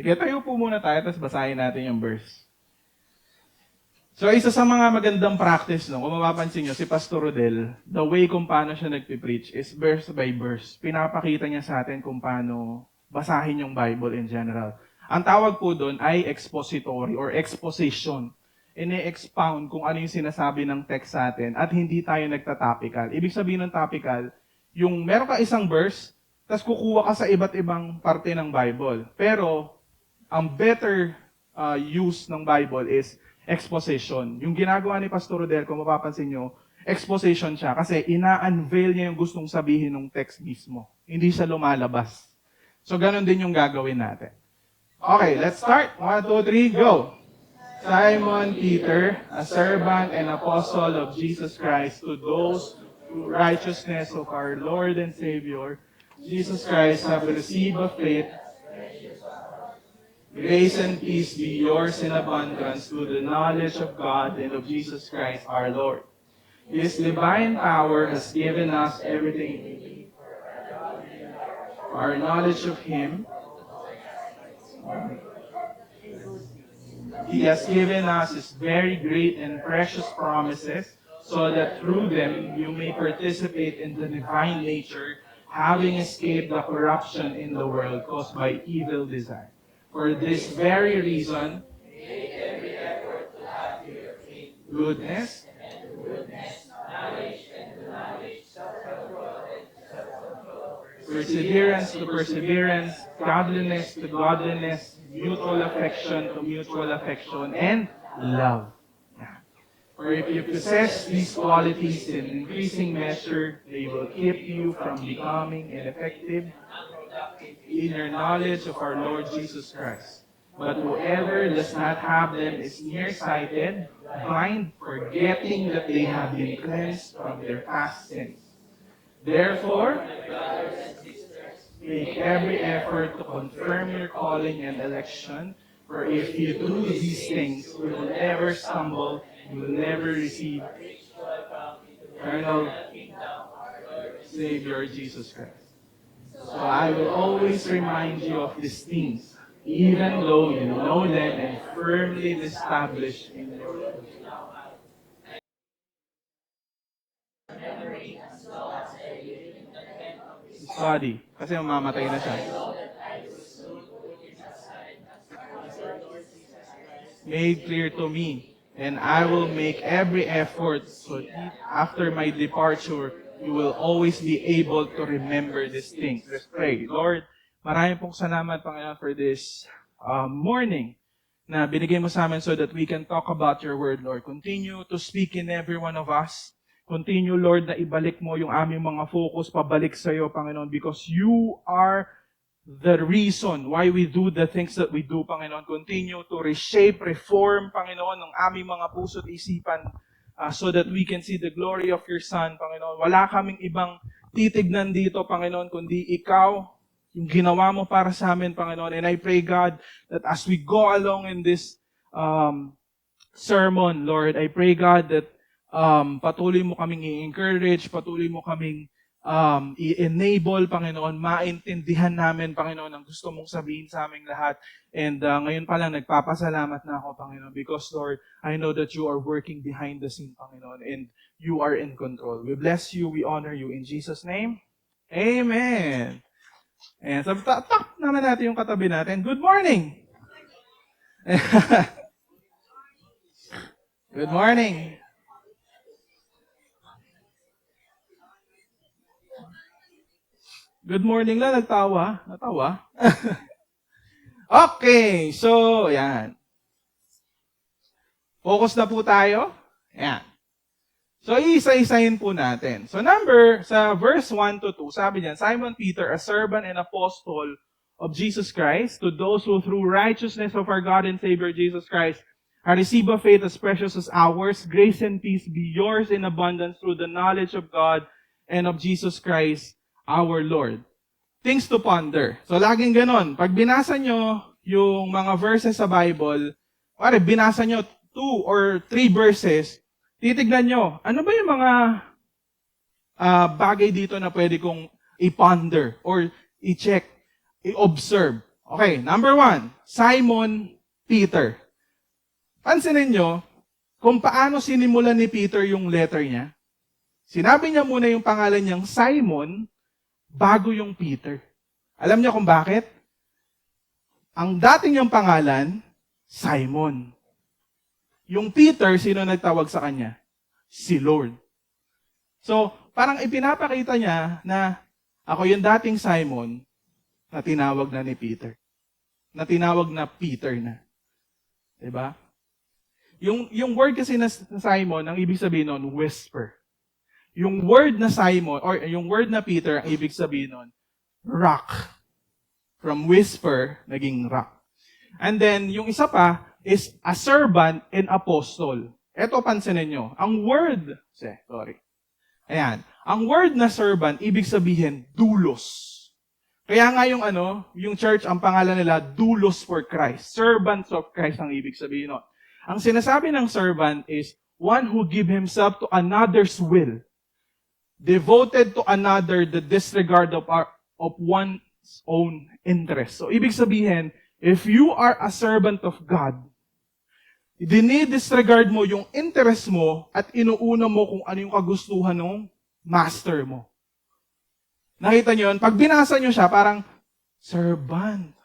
Sige, tayo po muna tayo, tapos basahin natin yung verse. So, isa sa mga magandang practice, no, kung mapapansin nyo, si Pastor Rodel, the way kung paano siya nagpipreach is verse by verse. Pinapakita niya sa atin kung paano basahin yung Bible in general. Ang tawag po doon ay expository or exposition. Ine-expound kung ano yung sinasabi ng text sa atin at hindi tayo nagtatopical. Ibig sabihin ng topical, yung meron ka isang verse, tapos kukuha ka sa iba't ibang parte ng Bible. Pero, ang better use ng Bible is exposition. Yung ginagawa ni Pastor Rodel, kung mapapansin nyo, exposition siya kasi ina-unveil niya yung gustong sabihin ng text mismo. Hindi siya lumalabas. So, ganun din yung gagawin natin. Okay, let's start. 1, 2, 3, go! Simon Peter, a servant and apostle of Jesus Christ, to those through righteousness of our Lord and Savior, Jesus Christ, have received of faith. Grace and peace be yours in abundance through the knowledge of God and of Jesus Christ our Lord. His divine power has given us everything we need for our knowledge of Him. He has given us His very great and precious promises, so that through them you may participate in the divine nature, having escaped the corruption in the world caused by evil desire. For this very reason, make every effort to add to your faith goodness, and to goodness, knowledge, and to knowledge, self-control, and to self-control, perseverance to perseverance, godliness to godliness, mutual affection to mutual affection, and love. Yeah. For if you possess these qualities in increasing measure, they will keep you from becoming ineffective in your knowledge of our Lord Jesus Christ. But whoever does not have them is nearsighted, blind, forgetting that they have been cleansed from their past sins. Therefore, make every effort to confirm your calling and election, for if you do these things, you will never stumble, you will never receive eternal Savior Jesus Christ. So I will always remind you of these things, even though you know them and firmly established in your faith. Study, kasi mamamatay na siya. Made clear to me, and I will make every effort so that after my departure, you will always be able to remember these things. Let's pray. Lord, maraming pong salamat, Panginoon, for this morning na binigay mo sa amin so that we can talk about your word, Lord. Continue to speak in every one of us. Continue, Lord, na ibalik mo yung aming mga focus pabalik sa iyo, Panginoon, because you are the reason why we do the things that we do, Panginoon. Continue to reshape, reform, Panginoon, ng aming mga puso't isipan so that we can see the glory of your Son, Panginoon. Wala kaming ibang titignan dito, Panginoon, kundi ikaw, yung ginawa mo para sa amin, Panginoon. And I pray, God, that as we go along in this sermon, Lord, I pray, God, that patuloy mo kaming i-encourage, patuloy mo kaming i-enable, Panginoon, maintindihan namin, Panginoon, ang gusto mong sabihin sa aming lahat. And ngayon pa lang, nagpapasalamat na ako, Panginoon, because, Lord, I know that you are working behind the scene, Panginoon, and you are in control. We bless you, we honor you. In Jesus' name, Amen. And sabi, tap naman natin yung katabi natin. Good morning! Good morning! Good morning lang, natawa. Okay, so, yan. Focus na po tayo. Yan. So, isa-isahin po natin. So, sa verse 1 to 2, sabi niyan, Simon Peter, a servant and apostle of Jesus Christ, to those who through righteousness of our God and Savior Jesus Christ have received a faith as precious as ours, grace and peace be yours in abundance through the knowledge of God and of Jesus Christ, our Lord. Things to ponder. So, laging ganon. Pag binasa nyo yung mga verses sa Bible, binasa nyo 2 or 3 verses, titignan nyo, ano ba yung mga bagay dito na pwede kong i-ponder or i-check, i-observe. Okay, number 1, Simon Peter. Pansinin nyo, kung paano sinimulan ni Peter yung letter niya. Sinabi niya muna yung pangalan niyang Simon, bago yung Peter. Alam niyo kung bakit? Ang dating niyang pangalan, Simon. Yung Peter, sino nagtawag sa kanya? Si Lord. So, parang ipinapakita niya na ako yung dating Simon na tinawag na ni Peter. Na tinawag na Peter na. Diba? Yung word kasi na Simon, ang ibig sabihin nun, whisper. Yung word na Simon, or yung word na Peter, ang ibig sabihin nun, rock. From whisper, naging rock. And then, yung isa pa is a servant and apostle. Ito, pansinin nyo. Ang word, Ayan. Ang word na servant, ibig sabihin, doulos. Kaya nga yung church, ang pangalan nila, doulos for Christ. Servants of Christ ang ibig sabihin nun. Ang sinasabi ng servant is one who give himself to another's will. Devoted to another, the disregard of one's own interest. So, ibig sabihin, if you are a servant of God, dinidisregard mo yung interest mo at inuuna mo kung ano yung kagustuhan ng master mo. Nakita nyo yun? Pag binasa nyo siya, parang, servant.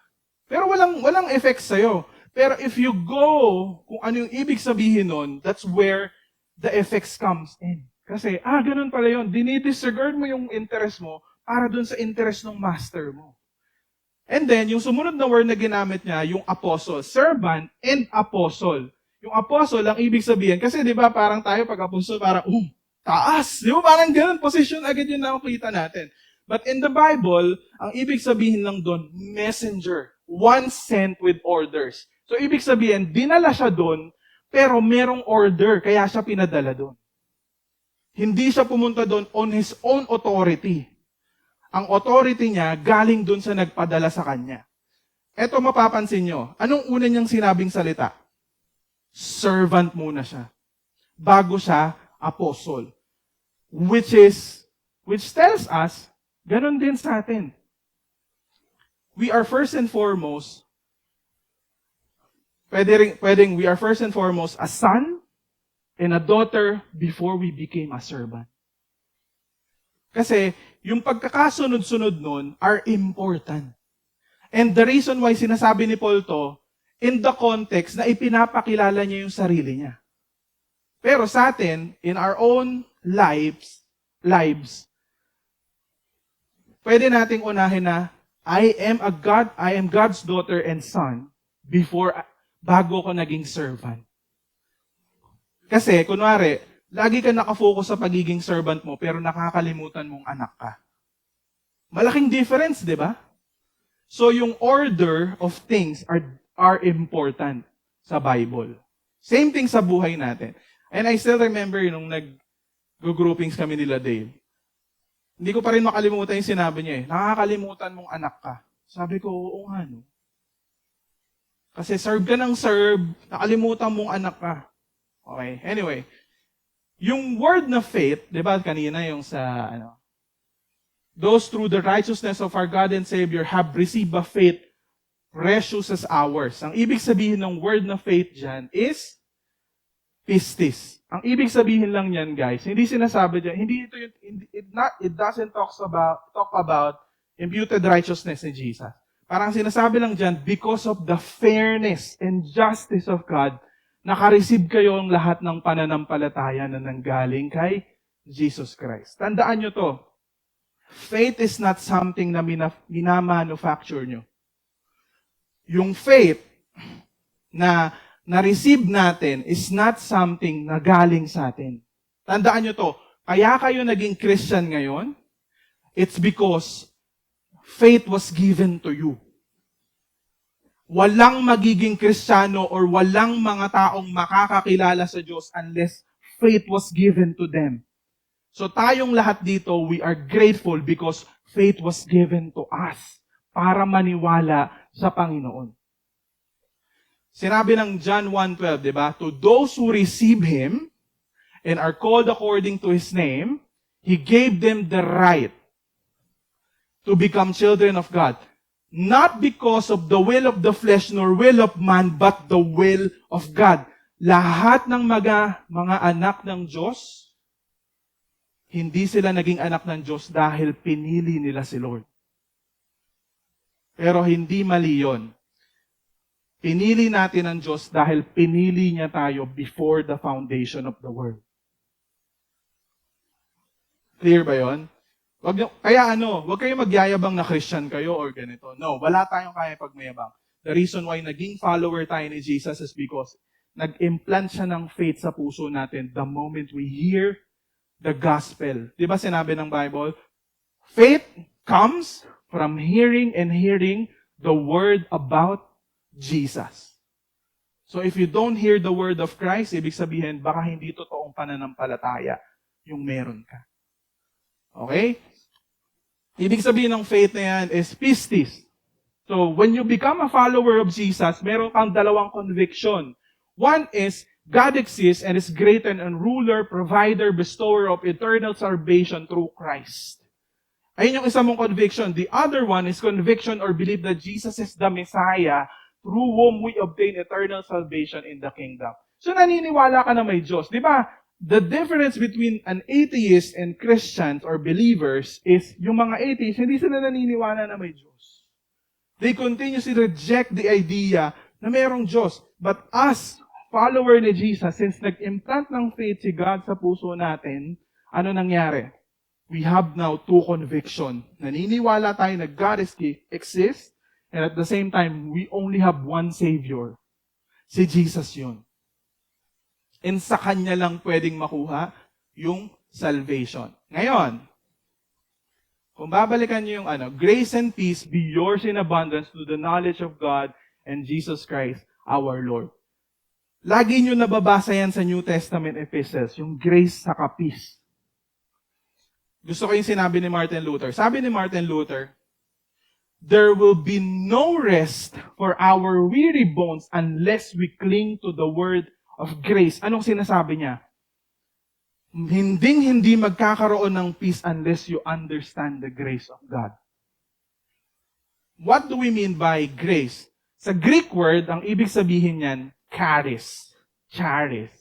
Pero walang effect sa'yo. Pero if you go kung ano yung ibig sabihin nun, that's where the effects comes in. Kasi, ganun pala yun. Dinidisregard mo yung interest mo para dun sa interest ng master mo. And then, yung sumunod na word na ginamit niya, yung apostle. Servant and apostle. Yung apostle, ang ibig sabihin, kasi di ba parang tayo pag apostle, parang, taas. Di ba parang ganun, position agad yun nakikita natin. But in the Bible, ang ibig sabihin lang doon, messenger. One sent with orders. So, ibig sabihin, dinala siya doon, pero merong order, kaya siya pinadala doon. Hindi siya pumunta doon on his own authority. Ang authority niya galing doon sa nagpadala sa kanya. Eto mapapansin nyo, anong una niyang sinabing salita? Servant muna siya. Bago siya, apostle. Which tells us, ganun din sa atin. We are first and foremost, we are first and foremost a son and a daughter before we became a servant. Kasi, yung pagkakasunod-sunod nun are important. And the reason why sinasabi ni Paul to, in the context na ipinapakilala niya yung sarili niya. Pero sa atin, in our own lives, pwede nating unahin na, I am God's daughter and son bago ko naging servant. Kasi, kunwari, lagi ka nakafocus sa pagiging servant mo, pero nakakalimutan mong anak ka. Malaking difference, di ba? So, yung order of things are important sa Bible. Same thing sa buhay natin. And I still remember nung nag-groupings kami nila Dave. Hindi ko pa rin makalimutan yung sinabi niya nakakalimutan mong anak ka. Sabi ko, oo nga, no? Kasi serve ka ng serve, nakalimutan mong anak ka. Okay, anyway. Yung word na faith, di ba kanina yung sa, those through the righteousness of our God and Savior have received a faith precious as ours. Ang ibig sabihin ng word na faith dyan is pistis. Ang ibig sabihin lang yan, guys, hindi sinasabi dyan, it doesn't talk about imputed righteousness in Jesus. Parang sinasabi lang dyan, because of the fairness and justice of God, nakareceive kayo ang lahat ng pananampalataya na nanggaling kay Jesus Christ. Tandaan nyo to, faith is not something na minamanufacture nyo. Yung faith na na-receive natin is not something na galing sa atin. Tandaan nyo to, kaya kayo naging Christian ngayon, it's because faith was given to you. Walang magiging Kristiyano or walang mga taong makakakilala sa Diyos unless faith was given to them. So tayong lahat dito, we are grateful because faith was given to us para maniwala sa Panginoon. Sinabi ng John 1:12, di ba? To those who receive Him and are called according to His name, He gave them the right to become children of God. not because of the will of the flesh nor will of man, but the will of God. Lahat ng mga anak ng Diyos, hindi sila naging anak ng Diyos dahil pinili nila si Lord. Pero hindi mali yun. Pinili natin ang Diyos dahil pinili niya tayo before the foundation of the world. Clear ba yun? Wag kayong magyayabang na Christian kayo or ganito. No, wala tayong kaya pagmayabang. The reason why naging follower tayo ni Jesus is because nag-implant siya ng faith sa puso natin the moment we hear the gospel. Di ba sinabi ng Bible? Faith comes from hearing and hearing the word about Jesus. So if you don't hear the word of Christ, ibig sabihin, baka hindi totoong pananampalataya yung meron ka. Okay? Ibig sabihin ng faith na yan is pistis. So, when you become a follower of Jesus, meron kang dalawang conviction. One is, God exists and is great and ruler, provider, bestower of eternal salvation through Christ. Ayun yung isa mong conviction. The other one is conviction or belief that Jesus is the Messiah through whom we obtain eternal salvation in the kingdom. So, naniniwala ka na may Diyos. Di ba? The difference between an atheist and Christians or believers is yung mga atheists, hindi sila naniniwala na may Diyos. They continuously reject the idea na mayroong Diyos. But us, follower ni Jesus, since nag-implant ng faith si God sa puso natin, ano nangyari? We have now two convictions. Naniniwala tayo na God exists, and at the same time, we only have one Savior. Si Jesus yun. And sa Kanya lang pwedeng makuha yung salvation. Ngayon, kung babalikan niyo yung grace and peace be yours in abundance to the knowledge of God and Jesus Christ, our Lord. Lagi niyo nababasa yan sa New Testament epistles, yung grace saka peace. Gusto ko yung sinabi ni Martin Luther. Sabi ni Martin Luther, there will be no rest for our weary bones unless we cling to the word of grace. Anong sinasabi niya? Hindi magkakaroon ng peace unless you understand the grace of God. What do we mean by grace? Sa Greek word, ang ibig sabihin niyan, charis. Charis.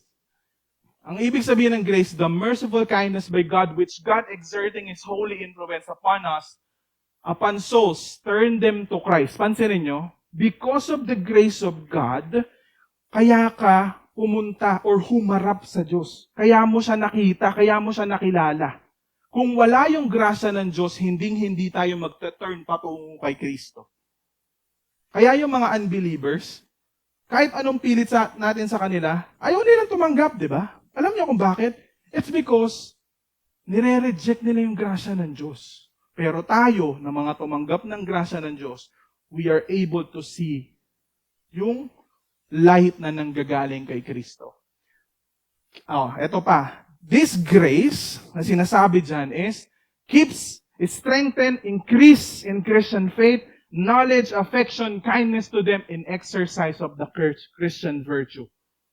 Ang ibig sabihin ng grace, the merciful kindness by God which God exerting His holy influence upon us, upon souls, turn them to Christ. Pansinin nyo, because of the grace of God, kaya ka pumunta or humarap sa Diyos. Kaya mo siya nakita, kaya mo siya nakilala. Kung wala yung grasya ng Diyos, hindi tayo magta-turn patungo kay Kristo. Kaya yung mga unbelievers, kahit anong pilit natin sa kanila, ayaw nilang tumanggap, di ba? Alam niyo kung bakit? It's because nire-reject nila yung grasya ng Diyos. Pero tayo, na mga tumanggap ng grasya ng Diyos, we are able to see yung light na nanggagaling kay Kristo. Eto pa. This grace, na sinasabi dyan is, keeps, strengthen, increase in Christian faith, knowledge, affection, kindness to them in exercise of the Christian virtue.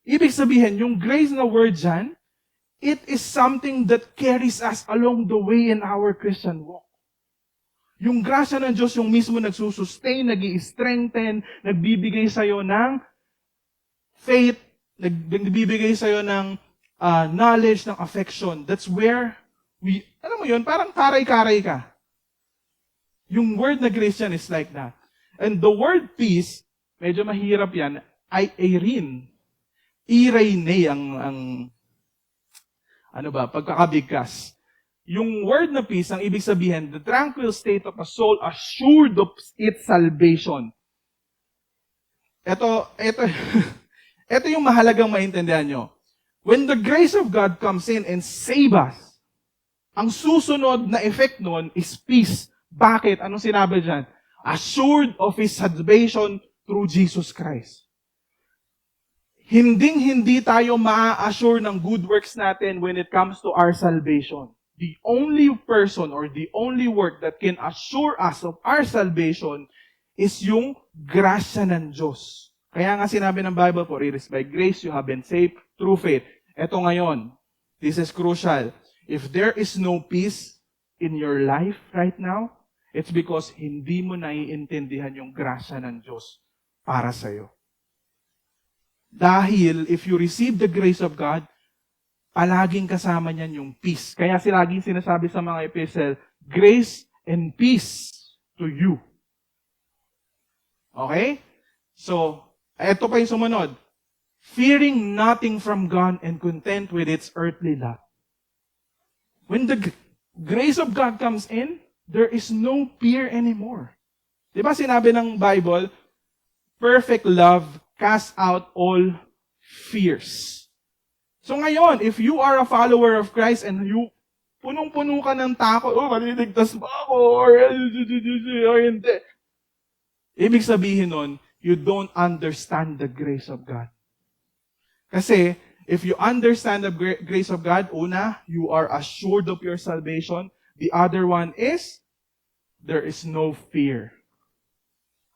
Ibig sabihin, yung grace na word dyan, it is something that carries us along the way in our Christian walk. Yung grasya ng Diyos, yung mismo nagsusustain, nag-i-strengthen, nagbibigay sa'yo ng faith, nagbibigay sa'yo ng knowledge, ng affection. That's where alam mo yun, parang karay-karay ka. Yung word na grace yan is like that. And the word peace, medyo mahirap yan, ay erin. Irene ang pagkakabigkas. Yung word na peace, ang ibig sabihin, the tranquil state of a soul assured of its salvation. Ito yung mahalagang maintindihan nyo. When the grace of God comes in and save us, ang susunod na effect nun is peace. Bakit? Anong sinabi dyan? Assured of His salvation through Jesus Christ. Hindi tayo maa-assure ng good works natin when it comes to our salvation. The only person or the only work that can assure us of our salvation is yung grasya ng Diyos. Kaya nga sinabi ng Bible, for it is by grace you have been saved through faith. Ito ngayon, this is crucial. If there is no peace in your life right now, It's because hindi mo naiintindihan yung grasya ng Diyos para sa'yo. Dahil if you receive the grace of God, palaging kasama niyan yung peace. Kaya laging sinasabi sa mga epistle, grace and peace to you. Okay? So, eto pa yung sumunod. Fearing nothing from God and content with its earthly lot. When the grace of God comes in, there is no fear anymore. Di ba sinabi ng Bible, perfect love casts out all fears. So ngayon, if you are a follower of Christ and you punong-puno ka ng takot, maliligtas ba ako? Or hindi. Ibig sabihin nun, you don't understand the grace of God. Kasi, if you understand the grace of God, una, you are assured of your salvation. The other one is, there is no fear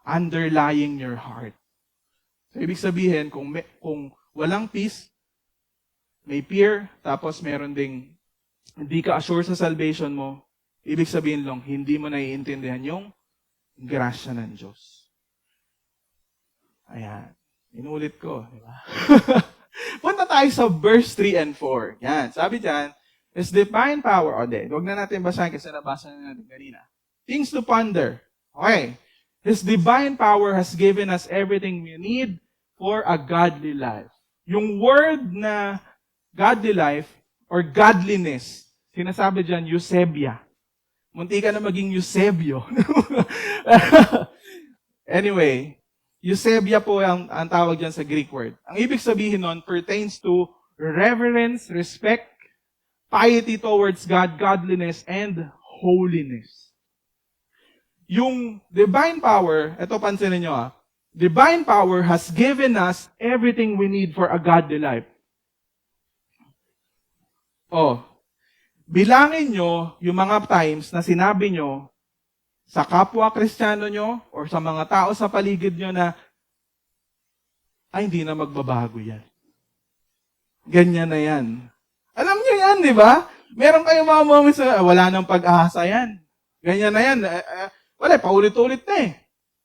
underlying your heart. So, ibig sabihin, kung walang peace, may fear, tapos meron ding hindi ka assure sa salvation mo, ibig sabihin lang, hindi mo naiintindihan yung grasya ng Diyos. Ayan. Inulit ko. Di ba? Punta tayo sa verse 3 and 4. Yan. Sabi dyan, His divine power. O, huwag na natin basahin kasi nabasa na natin kanina. Things to ponder. Okay. His divine power has given us everything we need for a godly life. Yung word na godly life or godliness, sinasabi dyan, Eusebia. Munti ka na maging Eusebio. Anyway, Eusebia po ang tawag dyan sa Greek word. Ang ibig sabihin nun pertains to reverence, respect, piety towards God, godliness, and holiness. Yung divine power, ito pansinin nyo divine power has given us everything we need for a godly life. Bilangin nyo yung mga times na sinabi nyo sa kapwa Kristiyano nyo or sa mga tao sa paligid nyo na ay, hindi na magbabago yan. Ganyan na yan. Alam nyo yan, di ba? Meron kayong mga moments na wala nang pag-asa yan. Ganyan na yan. Wala, paulit-ulit na eh.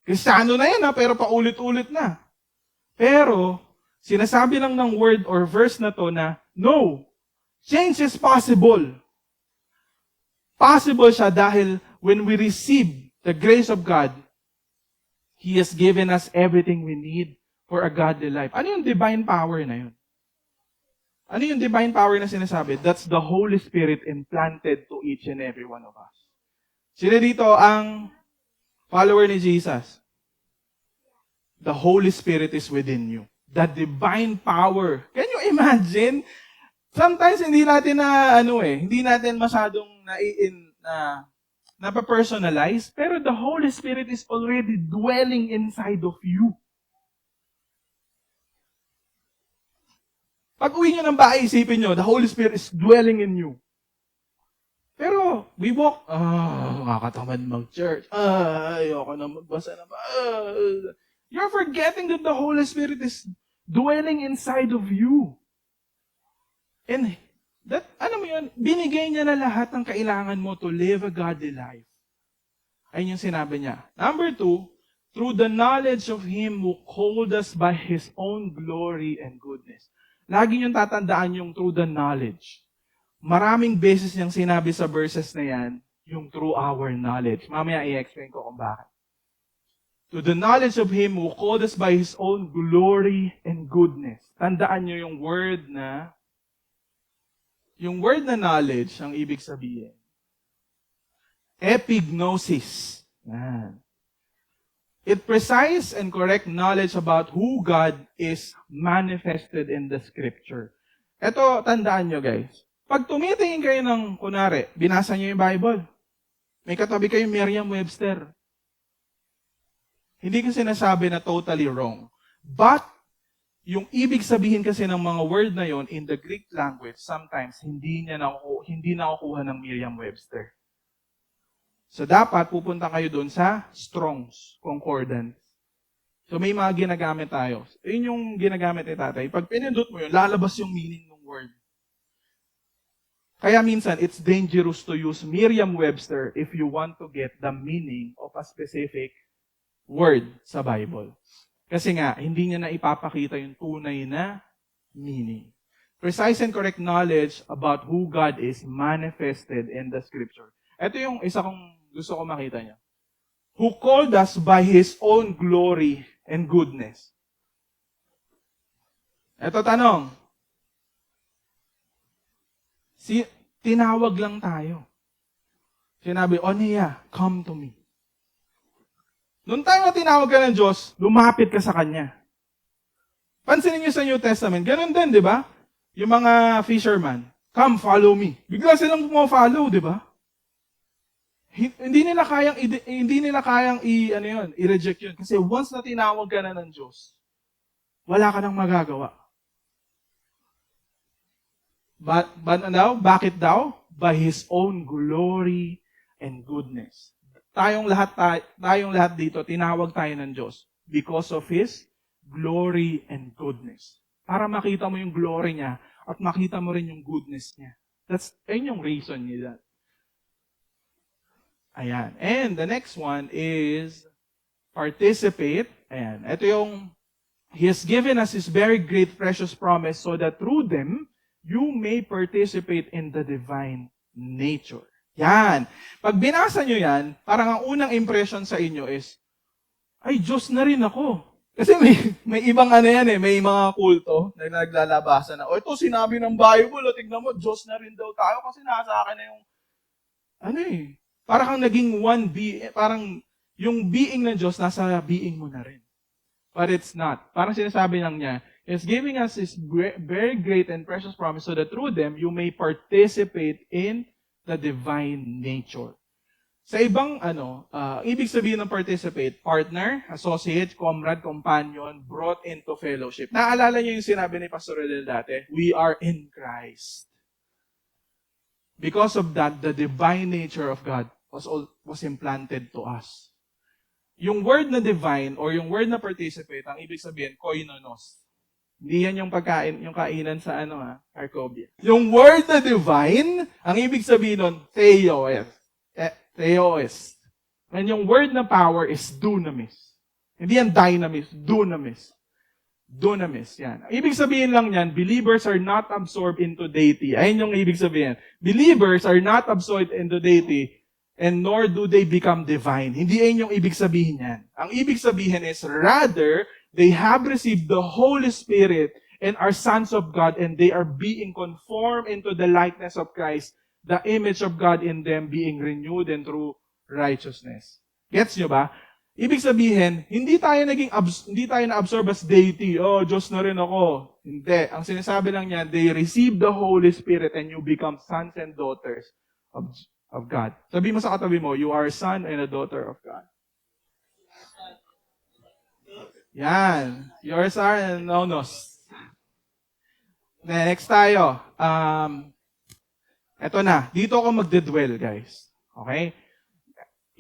Kristiyano na yan, pero paulit-ulit na. Pero, sinasabi lang ng word or verse na to na, no, change is possible. Possible siya dahil when we receive the grace of God, He has given us everything we need for a godly life. Ano yung divine power na yun? Ano yung divine power na sinasabi? That's the Holy Spirit implanted to each and every one of us. Sino dito ang follower ni Jesus? The Holy Spirit is within you. The divine power. Can you imagine? Sometimes hindi natin hindi natin masyadong napapersonalize, pero the Holy Spirit is already dwelling inside of you. Pag uwi nyo ng bahay, isipin nyo, the Holy Spirit is dwelling in you. Pero, we walk, nakakatamad mag-church. Ayoko na magbasa na ba. You're forgetting that the Holy Spirit is dwelling inside of you. And that, binigay niya na lahat ng kailangan mo to live a godly life. Ayun yung sinabi niya. Number 2, through the knowledge of Him who called us by His own glory and goodness. Lagi niyong tatandaan yung through the knowledge. Maraming beses niyang sinabi sa verses na yan, yung through our knowledge. Mamaya i-explain ko kung bakit. To the knowledge of Him who called us by His own glory and goodness. Tandaan niyo yung word na knowledge, ang ibig sabihin. Epignosis. Yan. It precise and correct knowledge about who God is manifested in the Scripture. Ito, tandaan nyo guys. Pag tumitingin kayo ng, kunwari, binasa nyo yung Bible, may katabi kayo Merriam-Webster. Hindi ko sinasabi na totally wrong. But, yung ibig sabihin kasi ng mga word na yon in the Greek language, sometimes hindi nakukuha ng Merriam-Webster. So, dapat pupunta kayo doon sa Strong's Concordance. So, may mga ginagamit tayo. Yun yung ginagamit ni tatay. Pag pinindot mo yun, lalabas yung meaning ng word. Kaya minsan, it's dangerous to use Merriam-Webster if you want to get the meaning of a specific word sa Bible. Kasi nga, hindi niya na ipapakita yung tunay na meaning. Precise and correct knowledge about who God is manifested in the Scripture. Ito yung isa kong gusto ko makita niya. Who called us by His own glory and goodness. Ito tanong. Tinawag lang tayo. Sinabi, Onia, come to me. Noong time na tinawag ka ng Diyos, lumapit ka sa Kanya. Pansinin niyo sa New Testament, ganun din, di ba? Yung mga fisherman, come, follow me. Bigla silang follow, di ba? Hindi nila kayang i-reject yun. Kasi once na tinawag ka na ng Diyos, wala ka nang magagawa. Bakit daw? By His own glory and goodness. Tayong lahat dito, tinawag tayo ng Diyos because of His glory and goodness. Para makita mo yung glory niya at makita mo rin yung goodness niya. Ayun yung reason niya. Ayan. And the next one is participate. Ayan. Ito yung He has given us His very great precious promise so that through them, you may participate in the divine nature. Yan. Pag binasa nyo yan, parang ang unang impression sa inyo is, ay, Diyos na rin ako. Kasi may ibang may mga kulto na naglalabasan na, ito sinabi ng Bible, tignan mo, Diyos na rin daw tayo kasi nasa akin na yung, parang kang naging one being, parang yung being ng Diyos nasa being mo na rin. But it's not. Parang sinasabi lang niya, He's giving us His very great and precious promise so that through them, you may participate in the divine nature. Sa ibang, ibig sabihin ng participate, partner, associate, comrade, companion, brought into fellowship. Naalala niyo yung sinabi ni Pastor Redel dati? We are in Christ. Because of that, the divine nature of God was implanted to us. Yung word na divine or yung word na participate, ang ibig sabihin, koinonos. Hindi yan yung pagkain, yung kainan sa Arcobia. Yung word na divine, ang ibig sabihin nun, theos. Theos. And yung word na power is dunamis. Hindi yan dynamis, dunamis. Dunamis, yan. Ang ibig sabihin lang yan, believers are not absorbed into deity. Ayun yung ibig sabihin. Believers are not absorbed into deity and nor do they become divine. Hindi yan yung ibig sabihin yan. Ang ibig sabihin is rather, they have received the Holy Spirit and are sons of God and they are being conformed into the likeness of Christ, the image of God in them being renewed and through righteousness. Gets nyo ba? Ibig sabihin, hindi tayo na-absorb as deity. Oh, Diyos na rin ako. Hindi. Ang sinasabi lang niya, they receive the Holy Spirit and you become sons and daughters of God. Sabi mo sa katabi mo, you are a son and a daughter of God. Yan. Yours are nonos. Next tayo. Eto na. Dito ako magdedwell, guys. Okay?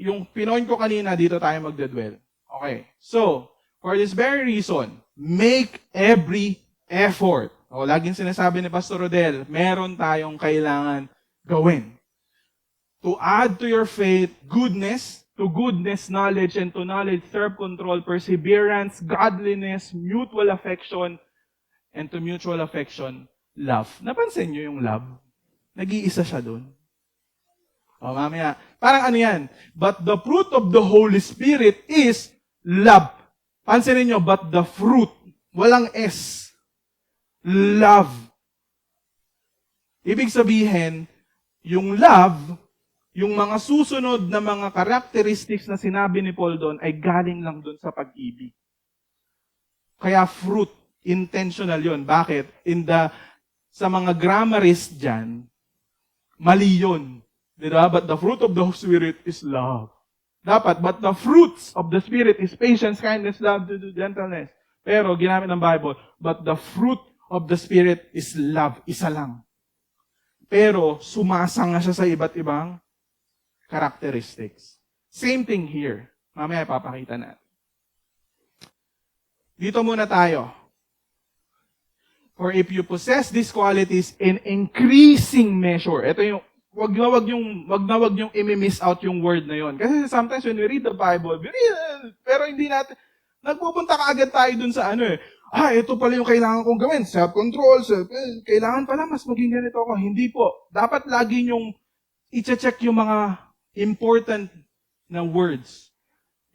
Yung pinoin ko kanina, dito tayo magdedwell. Okay. So, for this very reason, make every effort. O, laging sinasabi ni Pastor Rodel, meron tayong kailangan gawin. To add to your faith, goodness, to goodness, knowledge, and to knowledge, self-control, perseverance, godliness, mutual affection, and to mutual affection, love. Napansin niyo yung love? Nag-iisa siya dun. O, mamaya. Parang yan? But the fruit of the Holy Spirit is love. Pansinin niyo, but the fruit, walang S. Love. Ibig sabihin, yung love, yung mga susunod na mga characteristics na sinabi ni Paul doon ay galing lang doon sa pag-ibig. Kaya fruit, intentional yon. Bakit? Sa mga grammarists dyan, mali yun. Diba? But the fruit of the Spirit is love. Dapat, but the fruits of the Spirit is patience, kindness, love, gentleness. Pero, ginamit ng Bible, but the fruit of the Spirit is love. Isa lang. Pero, sumasanga siya sa iba't ibang characteristics. Same thing here. Mamaya ipapakita natin. Dito muna tayo. For if you possess these qualities in increasing measure, ito yung, wag yung i-miss out yung word na yon. Kasi sometimes when we read the Bible, pero hindi natin, nagpupunta ka agad tayo dun sa ito pala yung kailangan kong gawin. Self-control, kailangan pala mas maging ganito ako. Hindi po. Dapat lagi yung i-check yung mga important na words.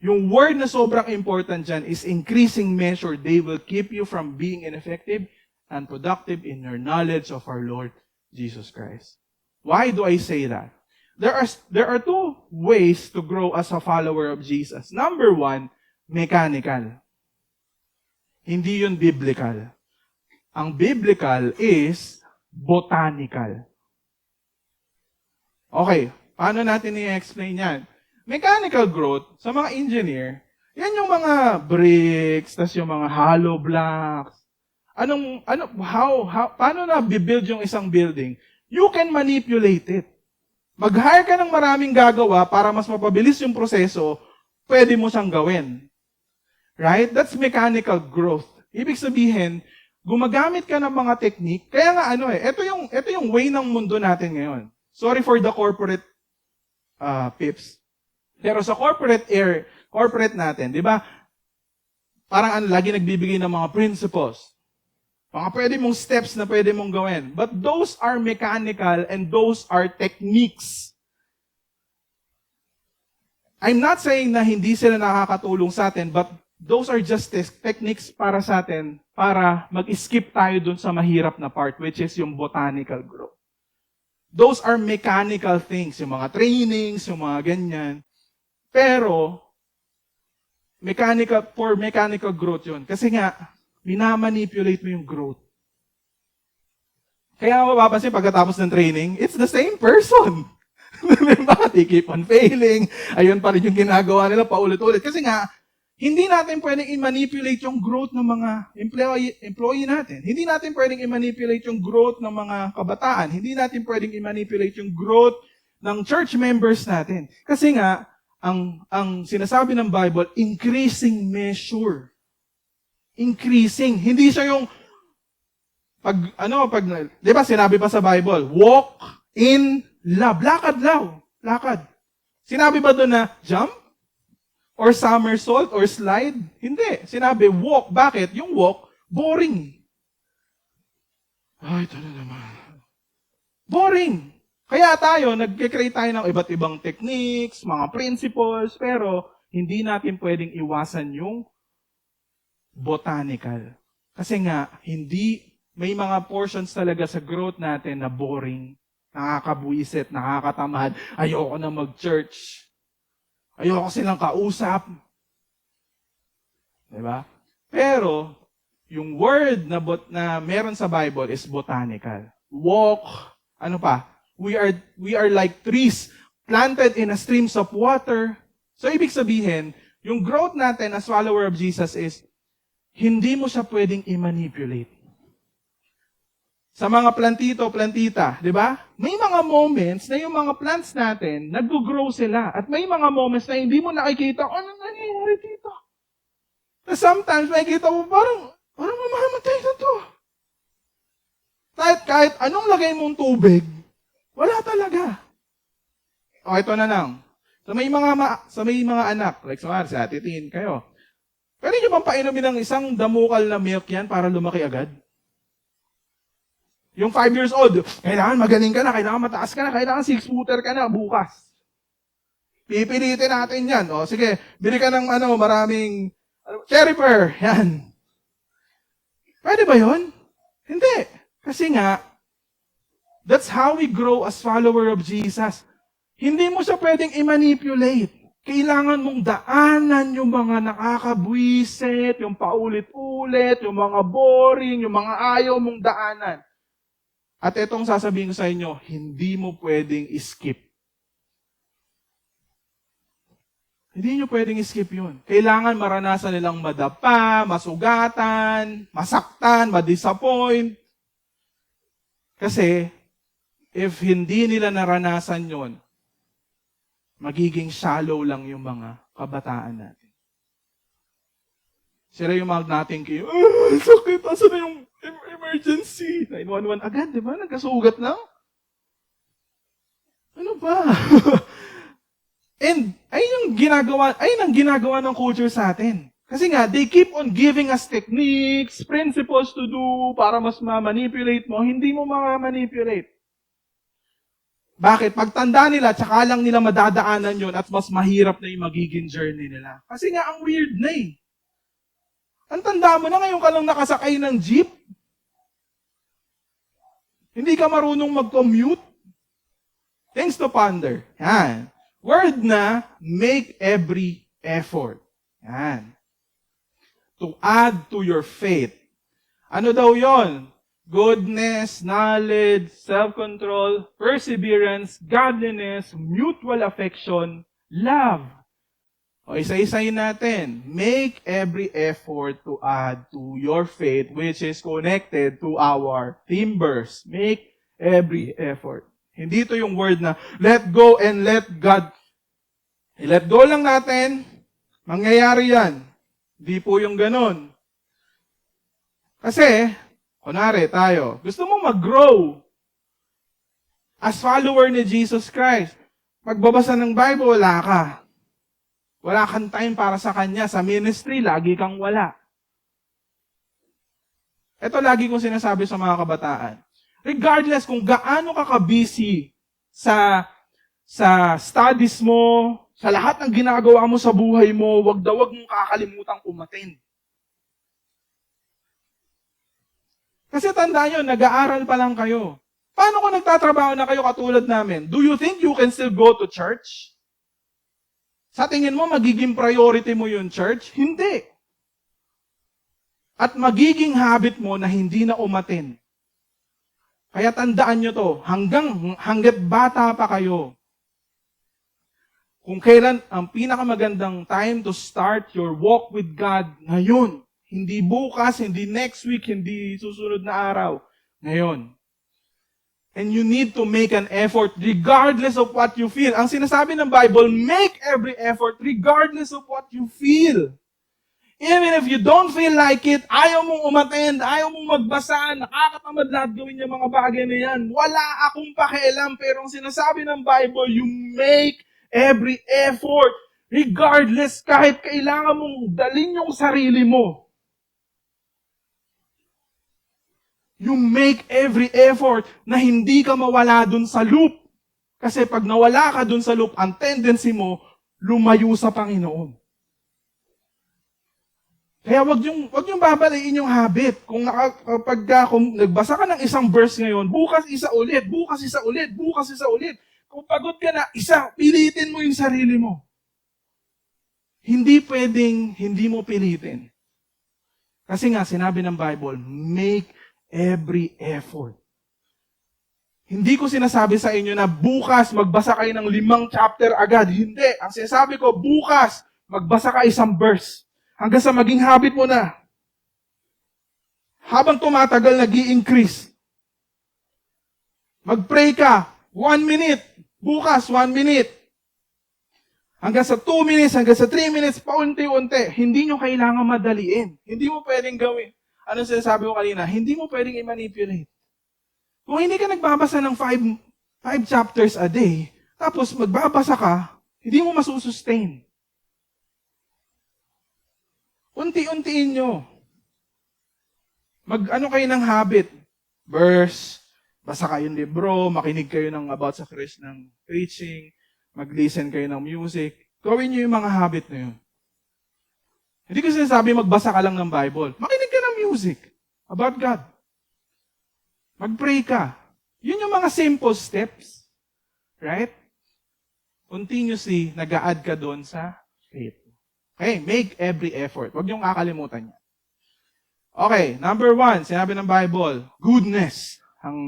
Yung word na sobrang important dyan is increasing measure. They will keep you from being ineffective and productive in your knowledge of our Lord Jesus Christ. Why do I say that? There are two ways to grow as a follower of Jesus. Number one, mechanical. Hindi yun biblical. Ang biblical is botanical. Okay, paano natin i-explain yan? Mechanical growth, sa mga engineer, yan yung mga bricks, tas yung mga hollow blocks. Paano na bibuild yung isang building? You can manipulate it. Mag-hire ka ng maraming gagawa para mas mapabilis yung proseso, pwede mo siyang gawin. Right? That's mechanical growth. Ibig sabihin, gumagamit ka ng mga technique. Kaya nga ito yung way ng mundo natin ngayon. Sorry for the corporate pips. Pero sa corporate natin, di ba? Parang lagi nagbibigay ng mga principles. Mga pwede mong steps na pwede mong gawin. But those are mechanical and those are techniques. I'm not saying na hindi sila nakakatulong sa atin, but those are just techniques para sa atin para mag-skip tayo dun sa mahirap na part, which is yung botanical growth. Those are mechanical things, yung mga trainings, yung mga ganyan. Pero, mechanical growth yun. Kasi nga, minamanipulate mo yung growth. Kaya mapapansin, pagkatapos ng training, it's the same person. Diba? They keep on failing. Ayun pa rin yung ginagawa nila paulit-ulit. Kasi nga, hindi natin pwedeng i-manipulate yung growth ng mga employee natin. Hindi natin pwedeng i-manipulate yung growth ng mga kabataan. Hindi natin pwedeng i-manipulate yung growth ng church members natin. Kasi nga, ang sinasabi ng Bible, increasing measure. Increasing. Hindi siya yung di ba sinabi pa sa Bible, walk in love. Lakad. Sinabi ba doon na jump? Or somersault? Or slide? Hindi. Sinabi, walk. Bakit? Yung walk, boring. Ay, ito na naman. Boring. Kaya tayo, nag-create tayo ng iba't ibang techniques, mga principles, pero hindi natin pwedeng iwasan yung botanical. Kasi nga, may mga portions talaga sa growth natin na boring, nakakabuisit, nakakatamad, ayoko na mag-church. Ayoko silang kausap. Diba? Pero, yung word na meron sa Bible is botanical. Walk, we are like trees planted in a streams of water. So, ibig sabihin, yung growth natin as follower of Jesus is, hindi mo siya pwedeng i-manipulate. Sa mga plantita, di ba? May mga moments na yung mga plants natin, nag-grow sila. At may mga moments na hindi mo nakikita, ano nangyayari dito? Na sometimes, makikita mo, parang mamamatay na to. Kahit anong lagay mong tubig, wala talaga. O, ito na lang. Sa may mga anak, like sa Ate Tin, kayo, pwede nyo bang painumin ng isang damukal na milk yan para lumaki agad? Yung 5 years old, kailangan magaling ka na, kailangan mataas ka na, kailangan 6-footer ka na bukas. Pipilitin natin yan. O, sige, bili ka ng maraming cherry pear. Yan. Pwede ba yun? Hindi. Kasi nga, that's how we grow as follower of Jesus. Hindi mo siya pwedeng i-manipulate. Kailangan mong daanan yung mga nakakabwisit, yung paulit-ulit, yung mga boring, yung mga ayaw mong daanan. At itong sasabihin ko sa inyo, hindi mo pwedeng skip. Hindi nyo pwedeng skip yun. Kailangan maranasan nilang madapa, masugatan, masaktan, madisappoint. Kasi, if hindi nila naranasan yun, magiging shallow lang yung mga kabataan natin. Sila yung mga natin kayo, sakit, asa na yung emergency. 911 agad, di ba? Nagkasugat lang. Ano ba? And ayun ang ginagawa ng culture sa atin. Kasi nga, they keep on giving us techniques, principles to do para mas ma-manipulate mo. Hindi mo ma-manipulate. Bakit? Pagtanda nila, tsaka lang nila madadaanan yon at mas mahirap na yung magiging journey nila. Kasi nga, ang weird na eh. Ang tanda mo na, ngayon ka lang nakasakay ng jeep. Hindi ka marunong mag-commute. Things to ponder. Yan. Word na, make every effort. Yan. To add to your faith. Ano daw yon? Goodness, knowledge, self-control, perseverance, godliness, mutual affection, love. O isa-isayin natin. Make every effort to add to your faith which is connected to our theme verse. Make every effort. Hindi ito yung word na let go and let God. I-let go lang natin, mangyayari yan. Hindi po yung ganun. Kasi, kunwari tayo, gusto mo mag-grow as follower ni Jesus Christ. Magbabasa ng Bible, wala ka. Wala kang time para sa Kanya. Sa ministry, lagi kang wala. Ito lagi kong sinasabi sa mga kabataan. Regardless kung gaano ka busy sa studies mo, sa lahat ng ginagawa mo sa buhay mo, wag mong kakalimutan umattend. Kasi tandaan nyo, nag-aaral pa lang kayo. Paano kung nagtatrabaho na kayo katulad namin? Do you think you can still go to church? Sa tingin mo, magiging priority mo yung church? Hindi. At magiging habit mo na hindi na umattend. Kaya tandaan nyo to, hanggat bata pa kayo, kung kailan ang pinakamagandang time to start your walk with God, ngayon. Hindi bukas, hindi next week, hindi susunod na araw. Ngayon. And you need to make an effort regardless of what you feel. Ang sinasabi ng Bible, make every effort regardless of what you feel. Even if you don't feel like it, ayaw mong umattend, ayaw mong magbasa, nakakatamad lahat gawin yung mga bagay na yan. Wala akong pakialam, pero ang sinasabi ng Bible, you make every effort regardless kahit kailangan mong dalhin yung sarili mo. You make every effort na hindi ka mawala dun sa loop. Kasi pag nawala ka dun sa loop, ang tendency mo, lumayo sa Panginoon. Kaya wag yung babaliin yung habit. Kung nagbasa ka ng isang verse ngayon, bukas isa ulit. Kung pagod ka na, pilitin mo yung sarili mo. Hindi pwedeng hindi mo pilitin. Kasi nga, sinabi ng Bible, make every effort. Hindi ko sinasabi sa inyo na bukas magbasa kayo ng 5 chapter agad. Hindi. Ang sinasabi ko, bukas magbasa ka isang verse. Hanggang sa maging habit mo na. Habang tumatagal, nag-i-increase. Mag-pray ka, 1 minute. Bukas, 1 minute. Hanggang sa 2 minutes, hanggang sa 3 minutes, paunti-unti. Hindi nyo kailangan madaliin. Hindi mo pwedeng gawin. Ano sinasabi ko kanina? Hindi mo pwedeng i-manipulate. Kung hindi ka nagbabasa ng 5 chapters a day, tapos magbabasa ka, hindi mo masusustain. Unti-untiin nyo. Mag-ano kayo ng habit? Verse, basa kayo ng libro, makinig kayo ng about sa Christ ng preaching, mag-listen kayo ng music. Gawin nyo yung mga habit na yun. Hindi ko sinasabi magbasa ka lang ng Bible. Makinig ka ng music about God. Mag-pray ka. Yun yung mga simple steps. Right? Continuously, nag-a-add ka doon sa faith. Okay, make every effort. Huwag niyong kakalimutan niya. Okay, number 1, sinabi ng Bible, goodness. Ang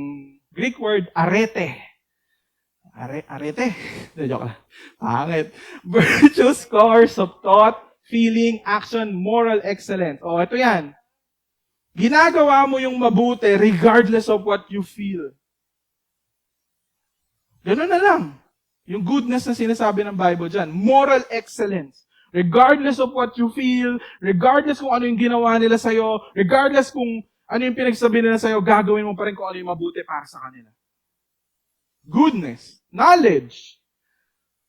Greek word, arete. Arete? Joke lang. Pangit. Virtuous course of thought, feeling, action, moral excellence. O, ito yan. Ginagawa mo yung mabuti regardless of what you feel. Ganun na lang. Yung goodness na sinasabi ng Bible dyan. Moral excellence. Regardless of what you feel, regardless kung ano yung ginawa nila sa'yo, regardless kung ano yung pinagsabi nila sa'yo, gagawin mo pa rin kung ano yung mabuti para sa kanila. Goodness, knowledge,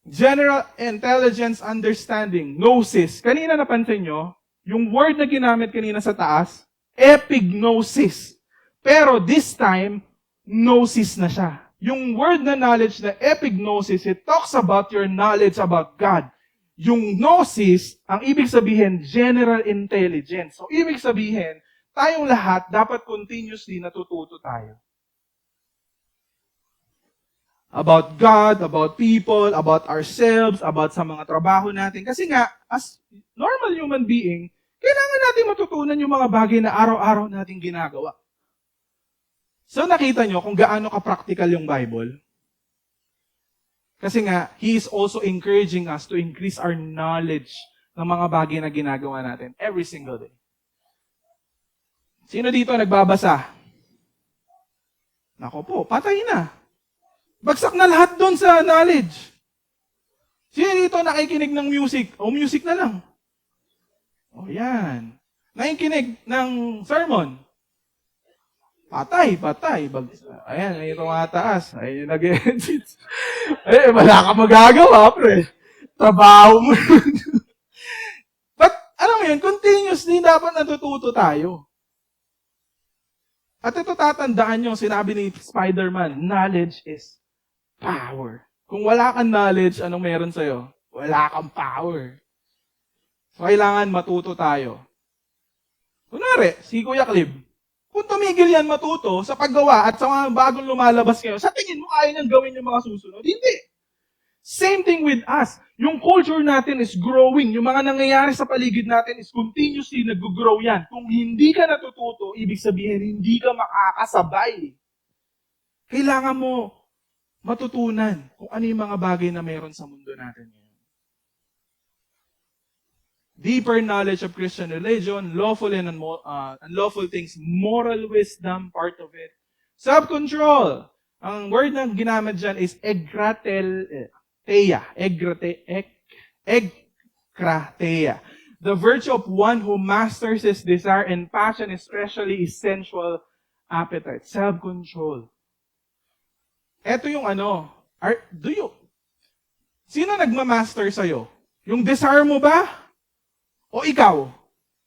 general intelligence, understanding, gnosis. Kanina napansin nyo, yung word na ginamit kanina sa taas, epignosis. Pero this time, gnosis na siya. Yung word na knowledge na epignosis, it talks about your knowledge about God. Yung gnosis, ang ibig sabihin, general intelligence. So, ibig sabihin, tayong lahat, dapat continuously natututo tayo. About God, about people, about ourselves, about sa mga trabaho natin. Kasi nga, as normal human being, kailangan natin matutunan yung mga bagay na araw-araw natin ginagawa. So nakita nyo kung gaano ka-practical yung Bible? Kasi nga, He is also encouraging us to increase our knowledge ng mga bagay na ginagawa natin every single day. Sino dito nagbabasa? Nako po, patay na. Bagsak na lahat doon sa knowledge. Sino dito nakikinig ng music? O music na lang. O yan. Nakikinig ng sermon? Patay. Ayan, ito mga taas. Ayun yung nag-edit. Wala ka magagawa, pre. Trabaho mo. But, alam mo yun, continuously dapat natututo tayo. At ito tatandaan nyo, sinabi ni Spider-Man, knowledge is power. Kung wala kang knowledge, anong meron sa'yo? Wala kang power. So, kailangan matuto tayo. Kunwari, si Kuya Clib, kung tumigil yan matuto sa paggawa at sa mga bagong lumalabas ngayon, sa tingin mo kaya niyang gawin yung mga susunod? Hindi. Same thing with us. Yung culture natin is growing. Yung mga nangyayari sa paligid natin is continuously nag-grow yan. Kung hindi ka natututo, ibig sabihin, hindi ka makakasabay. Kailangan mo matutunan kung ano yung mga bagay na meron sa mundo natin ngayon. Deeper knowledge of Christian religion, lawful and unlawful things, moral wisdom, part of it. Self-control. Ang word na ginamit dyan is egrateia. Egrateia. The virtue of one who masters his desire and passion, especially his sensual appetite. Self-control. Ito yung sino nagmamaster sa'yo? Yung desire mo ba? O ikaw?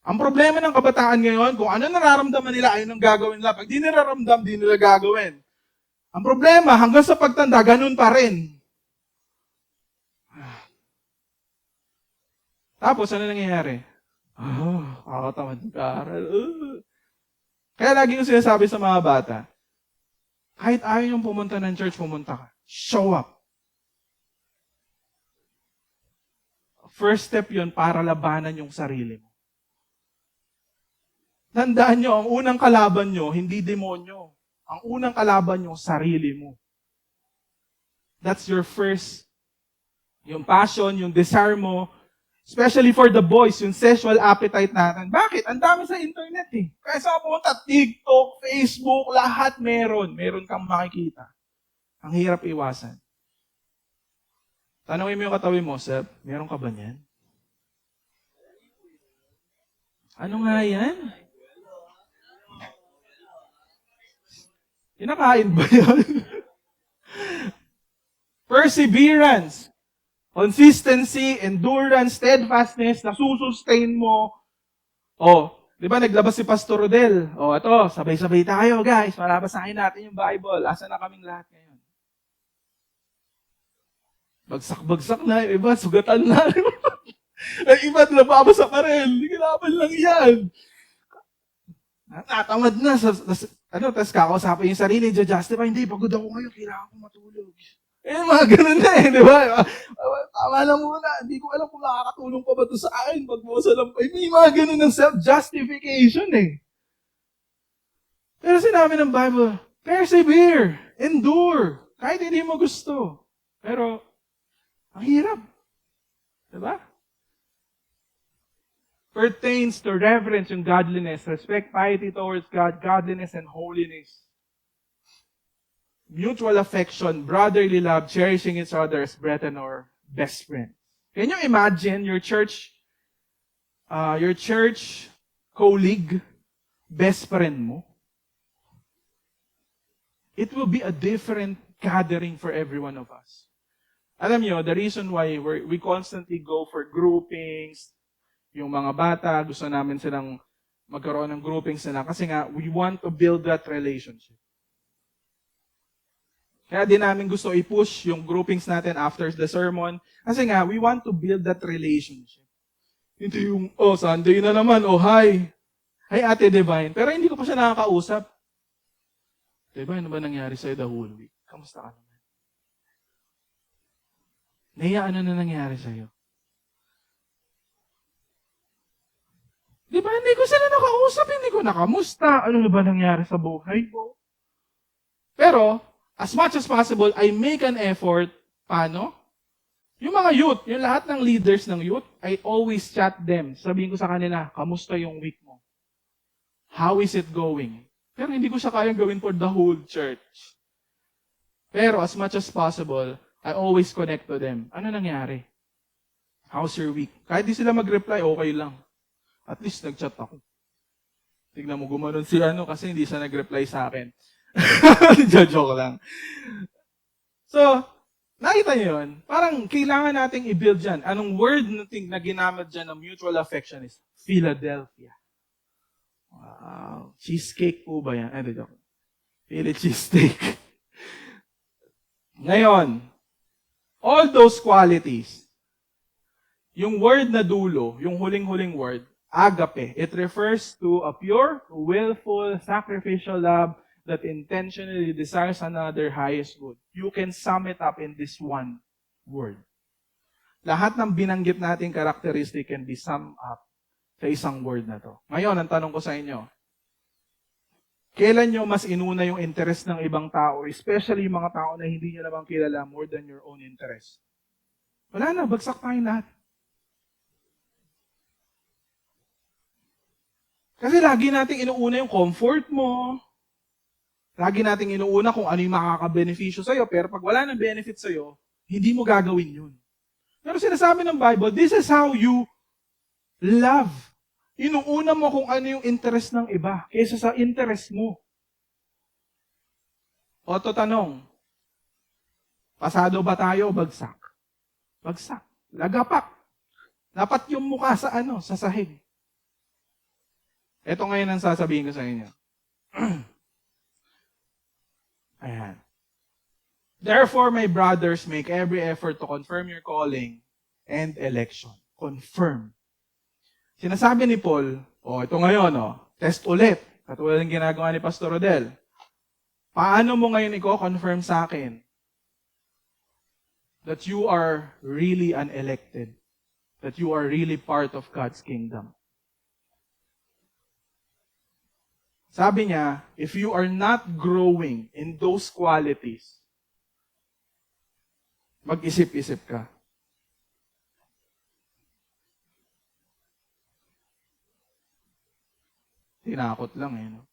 Ang problema ng kabataan ngayon, kung ano nararamdaman nila, ayun ang gagawin nila. Pag di nararamdam, di nila gagawin. Ang problema, hanggang sa pagtanda, ganun pa rin. Tapos, ano nangyayari? Kakatamad mag-aaral. Kaya lagi ko sinasabi sa mga bata, kahit ayaw yung pumunta ng church, pumunta ka. Show up. First step yun para labanan yung sarili mo. Tandaan nyo, ang unang kalaban nyo, hindi demonyo. Ang unang kalaban nyo, sarili mo. That's your first, yung passion, yung desire mo, especially for the boys, yung sexual appetite natin. Bakit? Ang dami sa internet eh. Kaya sa pumunta, TikTok, Facebook, lahat meron. Meron kang makikita. Ang hirap iwasan. Tanungin mo yung katabi mo, Seb, meron ka ba niyan? Ano nga yan? Kinakain ba yan? Perseverance, consistency, endurance, steadfastness, nasusustain mo. Di ba naglabas si Pastor Rodel? Ito, sabay-sabay tayo guys, malabasahin natin yung Bible. Asa na kaming lahat ngayon? Bagsak-bagsak na, yung iba, sugatan na. Yung iba, nababasa pa rin. Kailangan lang yan. Natatamad na. Tapos kakausapin yung sarili, justify, hindi, pagod ako ngayon, kailangan ko matulog. Mga ganun na di ba? Tama na muna, hindi ko alam kung nakakatulong pa ba ito sa akin, pag mo sa lampay. May mga ganun ng self-justification Pero sinabi ng Bible, persevere, endure, kahit hindi mo gusto. Pero, ang hirap. Diba? Pertains to reverence and godliness, respect, piety towards God, godliness and holiness. Mutual affection, brotherly love, cherishing each other as brethren or best friends. Can you imagine your church colleague best friend mo. It will be a different gathering for every one of us. Alam nyo, the reason why we constantly go for groupings, yung mga bata, gusto namin silang magkaroon ng groupings nila kasi nga, we want to build that relationship. Kaya din namin gusto i-push yung groupings natin after the sermon. Kasi nga, we want to build that relationship. Hindi yung, Sunday na naman, hi. Hi, Ate Divine. Pero hindi ko pa siya nakakausap. Divine, ano ba nangyari sa'yo the whole week? Kamusta ka naman? Naya, ano na nangyari sa'yo? Di ba, hindi ko sila nakausap, hindi ko nakamusta. Ano na ba nangyari sa buhay ko? Pero, as much as possible, I make an effort. Paano? Yung mga youth, yung lahat ng leaders ng youth, I always chat them. Sabihin ko sa kanila, kamusta yung week mo? How is it going? Pero hindi ko siya kayang gawin for the whole church. Pero as much as possible, I always connect to them. Ano nangyari? How's your week? Kahit di sila mag-reply, okay lang. At least nag-chat ako. Tignan mo, gumanon si kasi hindi siya nag-reply sa akin. Joke lang. So, nakita niyo yun? Parang kailangan nating i-build dyan. Anong word na ginamit dyan ng mutual affection is Philadelphia. Wow. Cheesecake po ba yan? Joke. Philly cheesesteak. Ngayon, all those qualities, yung word na dulo, yung huling-huling word, agape, it refers to a pure, willful, sacrificial love that intentionally desires another highest good. You can sum it up in this one word. Lahat ng binanggit nating characteristic can be summed up sa isang word na to. Ngayon, ang tanong ko sa inyo, kailan nyo mas inuna yung interest ng ibang tao, especially yung mga tao na hindi nyo naman kilala more than your own interest? Wala na, bagsak tayong lahat. Kasi lagi nating inuuna yung comfort mo, lagi nating inuuna kung ano yung makaka-beneficyo sa'yo, pero pag wala ng benefit sa'yo, hindi mo gagawin yun. Pero sinasabi ng Bible, this is how you love. Inuuna mo kung ano yung interest ng iba, kaysa sa interest mo. O to tanong, pasado ba tayo o bagsak? Bagsak. Lagapak. Dapat yung mukha sa sa sahig. Ito ngayon ang sasabihin ko sa inyo. Ayan. Therefore, my brothers, make every effort to confirm your calling and election. Confirm. Sinasabi ni Paul, ito ngayon, test ulit. Katulad ng ginagawa ni Pastor Rodel. Paano mo ngayon i-confirm sa akin that you are really an elected? That you are really part of God's kingdom? Sabi niya, if you are not growing in those qualities, mag-isip-isip ka. Tinakot lang no?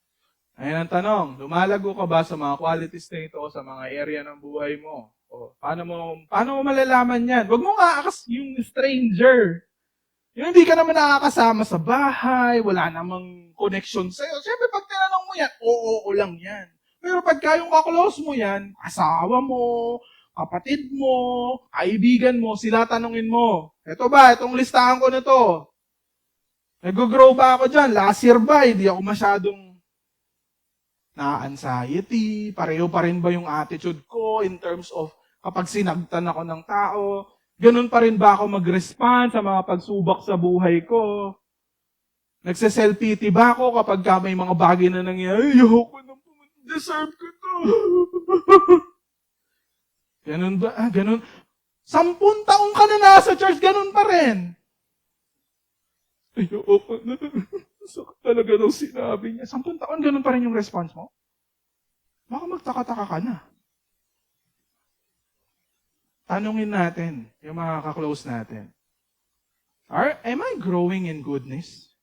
Ayan ang tanong, lumalago ka ba sa mga qualities na ito sa mga area ng buhay mo? Paano mo malalaman yan? Huwag mo nga yung stranger. Yung hindi ka naman nakakasama sa bahay, wala namang connection sa'yo. Siyempre, pag tinanong mo yan, oo lang yan. Pero pagka yung kaklose mo yan, asawa mo, kapatid mo, kaibigan mo, sila tanungin mo, eto ba, itong listahan ko na to, nag-grow ba ako dyan? Last year ba, hindi ako masyadong na-anxiety, pareho pa rin ba yung attitude ko in terms of kapag sinagtan ako ng tao, ganun pa rin ba ako mag-respond sa mga pagsubok sa buhay ko? Nagse-self-pity ba ako kapag may mga bagay na nangyayari? Ayoko na po, deserve ko to. Ganun ba? Ganun. 10 taong ka na nasa church, ganun pa rin. Ayoko na. Sakit talaga daw sinabi niya. 10 taon, ganun pa rin yung response mo? Baka magtaka-taka ka na. Tanungin natin, yung mga kaklose natin. Am I growing in goodness?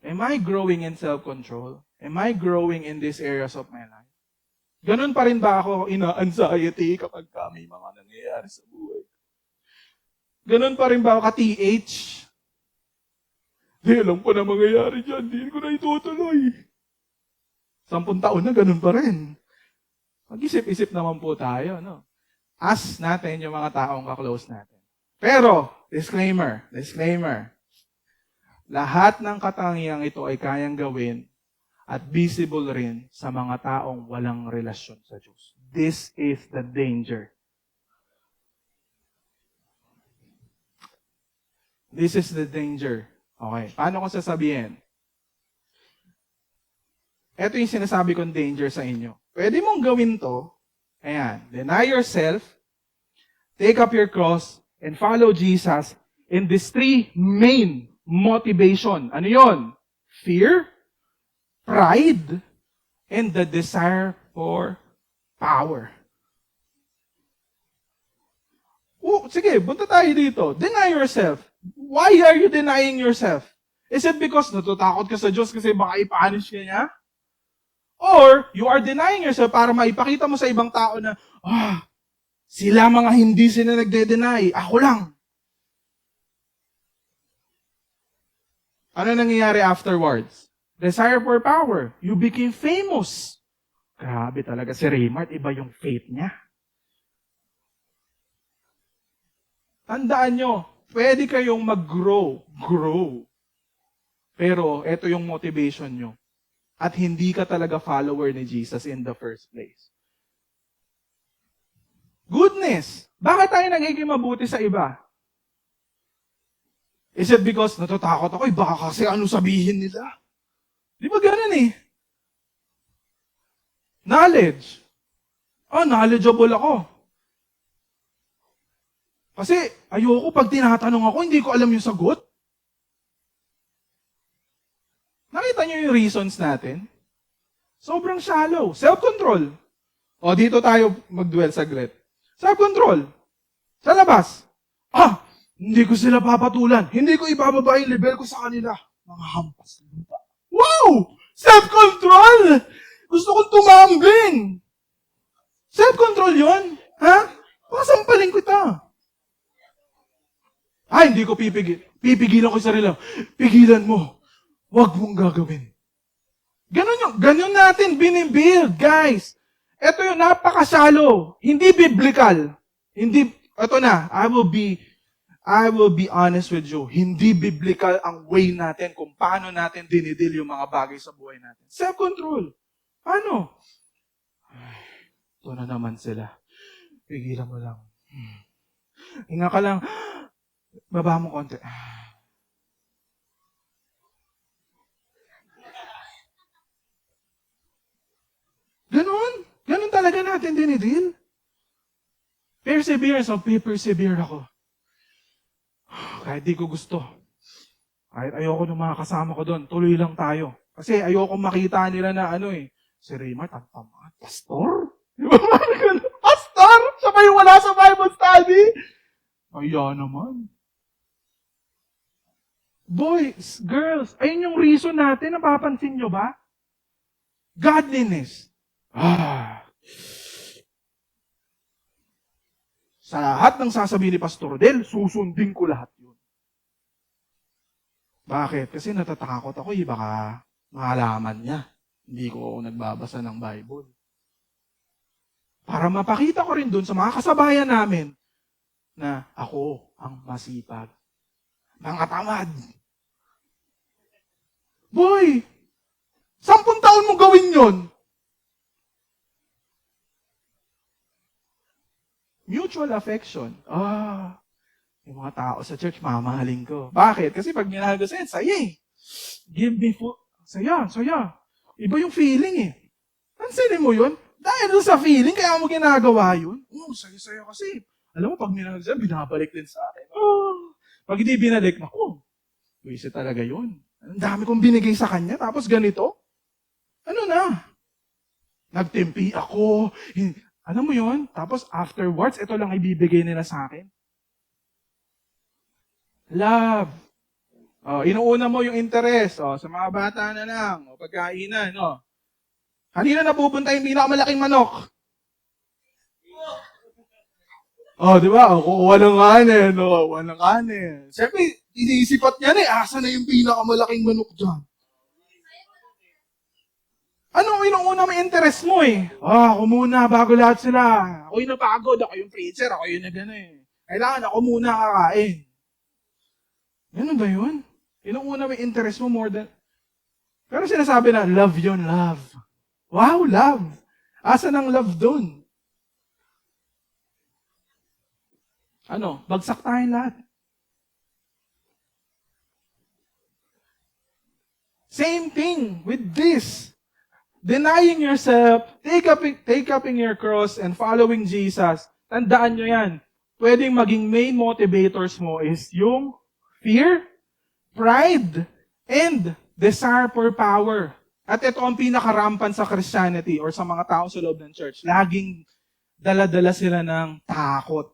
Am I growing in self-control? Am I growing in these areas of my life? Ganun pa rin ba ako ina-anxiety kapag may mga nangyayari sa buhay? Ganun pa rin ba ako ka-TH? Di, alam ko na mangyayari dyan. Di ko na itutuloy. 10 taon na, ganun pa rin. Mag-isip-isip naman po tayo, no? Ask natin yung mga taong kaklose natin. Pero, disclaimer, lahat ng katangiang ito ay kayang gawin at visible rin sa mga taong walang relasyon sa Diyos. This is the danger. This is the danger. Okay, paano ko sasabihin? Ito yung sinasabi kong danger sa inyo. Pwede mong gawin to. Ayan, deny yourself, take up your cross, and follow Jesus in these 3 main motivation. Ano yon? Fear, pride, and the desire for power. Sige, punta tayo dito. Deny yourself. Why are you denying yourself? Is it because natatakot ka sa Diyos kasi baka ipanish ka niya? Or, you are denying yourself para maipakita mo sa ibang tao na, sila mga hindi sila nagde-deny. Ako lang. Ano nangyayari afterwards? Desire for power. You became famous. Grabe talaga si Raymart, iba yung faith niya. Tandaan nyo, pwede kayong mag-grow. Pero, ito yung motivation nyo. At hindi ka talaga follower ni Jesus in the first place. Goodness! Bakit tayo nagiging mabuti sa iba? Is it because natatakot ako? Baka kasi ano sabihin nila? Di ba ganun eh? Knowledge. Knowledgeable ako. Kasi ayoko pag tinatanong ako, hindi ko alam yung sagot. Nakita niyo yung reasons natin? Sobrang shallow. Self-control. Dito tayo mag-dwell saglit. Self-control. Sa labas. Hindi ko sila papatulan. Hindi ko ibababa yung level ko sa kanila. Mga hampas. Wow! Self-control! Gusto kong tumambling. Self-control yun. Ha? Pasampalin kita. Hindi ko pipigil. Pipigilan ko yung sarili. Pigilan mo. Huwag mong gagawin. Ganun natin binibuild, guys. Ito yung napakasalo. Hindi biblical. I will be honest with you. Hindi biblical ang way natin kung paano natin dinidil yung mga bagay sa buhay natin. Self-control. Paano? Ito na naman sila. Pigilan mo lang. Hinga ka lang. Baba mo konti. Ganon talaga natin dinidil. Perseverance, persevere ako. Kahit di ko gusto. Kahit ayoko ng mga kasama ko doon, tuloy lang tayo. Kasi ayoko makita nila na si Raymart, ang tama, pastor? Pastor? Siya ba yung wala sa Bible study? Kaya naman. Boys, girls, ayun yung reason natin, napapansin nyo ba? Godliness. Sa lahat ng sasabihin ni Pastor Del, susundin ko lahat yun. Bakit? Kasi natatakot ako, baka malaman niya. Hindi ko nagbabasa ng Bible. Para mapakita ko rin dun sa mga kasabayan namin na ako ang masipag. Mga tamad. Boy! 10 taon mo gawin yon. Mutual affection. Yung mga tao sa church, mamahalin ko. Bakit? Kasi pag minahal ko saya eh. Give me food. Saya. Iba yung feeling eh. Pansinin mo yun? Dahil sa feeling, kaya mo ginagawa yun. Saya kasi. Alam mo, pag minahal siya, binabalik din sa akin. Pag hindi binalik, buwisit talaga yun. Ang dami kong binigay sa kanya, tapos ganito. Nagtimpi ako. Alam mo yun? Tapos afterwards, ito lang ibibigay nila sa akin. Love. Inuuna mo yung interest. Sa mga bata na lang. Pagkainan. Kanina napupunta yung pinakamalaking manok. Di ba? Kukuha ng kanin. Siyempre, Inisipat niya na asa na yung pinakamalaking manok dyan. Anong inuuna may interest mo eh? Ako muna bago lahat sila. Ako yung napagod, ako yung preacher, ako yung nagano eh. Kailangan ako muna kakain. Ganun ba yun? Inuuna may interest mo more than... Pero sinasabi na, love yun, love. Wow, love. Asa ng love dun? Ano? Bagsak tayong lahat. Same thing with this. Denying yourself, take up your cross and following Jesus. Tandaan nyo yan. Pwedeng maging main motivators mo is yung fear, pride, and desire for power. At ito ang pinakarampan sa Christianity or sa mga tao sa loob ng church. Laging dala-dala sila ng takot.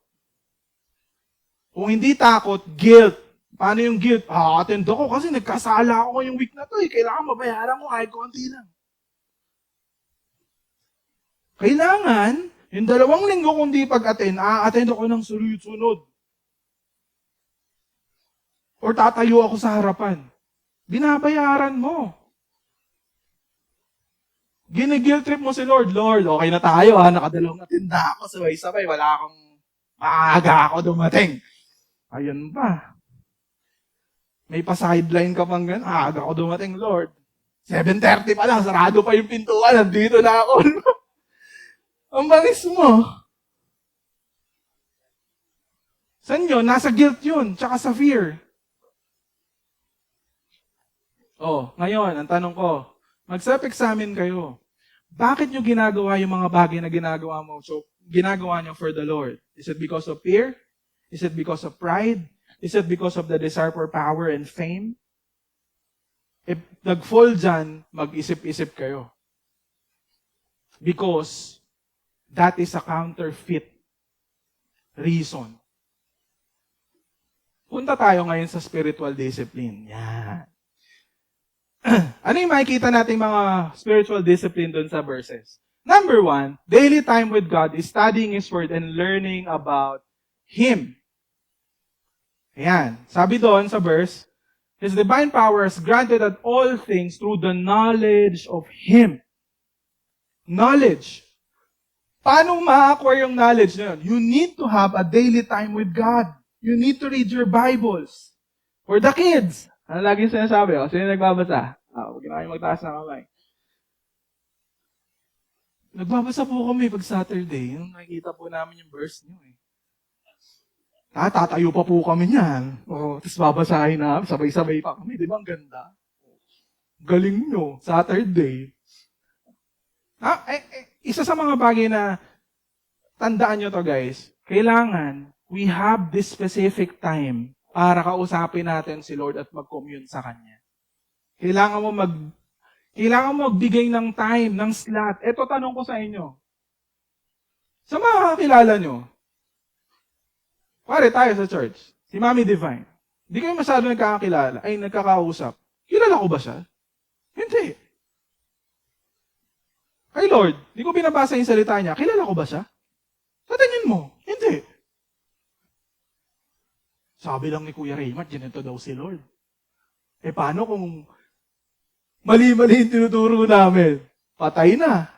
Kung hindi takot, guilt. Paano yung guilt? Attend ako kasi nagkasala ako yung week na to. Kailangan mabayaran ko kahit konti lang. Kailangan, yung 2 linggo kung di pag-attend, attend ako ng sunod. Or tatayo ako sa harapan. Binabayaran mo. Gini-guilt trip mo si Lord. Lord, okay na tayo ha. Nakadalawang atinda ako. Sabay-sabay. Wala akong maaga ako dumating. Ayun pa. May pa-sideline ka pang gano'n. Aga ako dumating, Lord. 7:30 pa lang. Sarado pa yung pintuan. Nandito na ako. Ang bangis mo. Saan yun? Nasa guilt yun. Tsaka sa fear. Ngayon, ang tanong ko, mag-self-examine kayo. Bakit nyo ginagawa yung mga bagay na ginagawa mo? So, ginagawa nyo for the Lord. Is it because of fear? Is it because of pride? Is it because of the desire for power and fame? If nag-fall dyan, mag-isip-isip kayo. Because that is a counterfeit reason. Punta tayo ngayon sa spiritual discipline. Yan. Ano yung makikita nating mga spiritual discipline doon sa verses? Number 1, daily time with God is studying His Word and learning about Him. Ayan. Sabi doon sa verse, His divine power has granted at all things through the knowledge of Him. Knowledge. Paano ma-acquire yung knowledge na yun? You need to have a daily time with God. You need to read your Bibles. For the kids. Ano lagi sinasabi? Sino nagbabasa? Huwag na kayo magtaas ng kamay. Nagbabasa po kami pag Saturday. Yung nakikita po namin yung verse niyo eh. Tatayo pa po kami niyan. Tapos babasahin na, sabay-sabay pa kami. Di ba ang ganda? Galing nyo. Saturday. Isa sa mga bagay na tandaan nyo to guys, kailangan we have this specific time para kausapin natin si Lord at mag-commune sa Kanya. Kailangan mo magbigay ng time, ng slot. Ito tanong ko sa inyo. Sa mga kakilala nyo, pare tayo sa church, si Mami Divine. Hindi kayo masyado nagkakakilala, ay nagkakausap. Kilala ko ba siya? Hindi. Ay Lord, di ko binabasa yung salita niya, kilala ko ba siya? Sa tingin mo, hindi. Sabi lang ni Kuya Raymond, ganito daw si Lord. Paano kung mali-mali yung tinuturo namin? Patay na.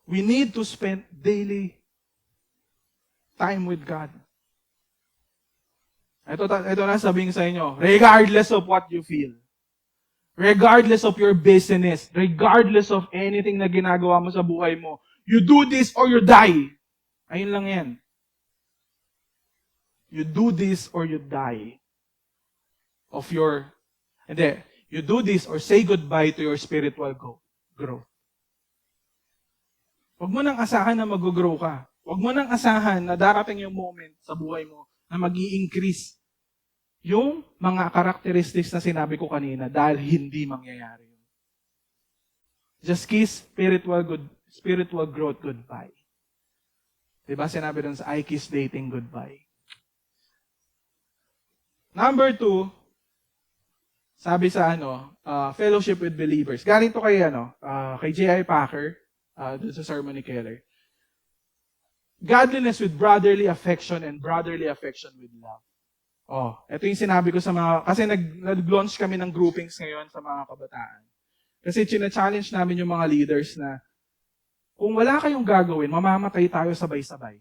We need to spend daily time with God. Ito na sabihin sa inyo, regardless of what you feel, regardless of your business, regardless of anything na ginagawa mo sa buhay mo, you do this or you die. Ayun lang yan. You do this or you die. You do this or say goodbye to your spiritual growth. Huwag mo nang asahan na mag-grow ka. Huwag mo nang asahan na darating yung moment sa buhay mo na mag-i-increase yung mga characteristics na sinabi ko kanina dahil hindi mangyayari yun. Just kiss spiritual growth goodbye. Diba sinabi dun sa I kiss dating goodbye. Number 2, sabi sa fellowship with believers. Galing to kay J.I. Packer, dun sa sermon ni Keller. Godliness with brotherly affection and brotherly affection with love. Oh, ito yung sinabi ko sa mga, kasi nag-launch kami ng groupings ngayon sa mga kabataan. Kasi china-challenge namin yung mga leaders na, kung wala kayong gagawin, mamamatay tayo sabay-sabay.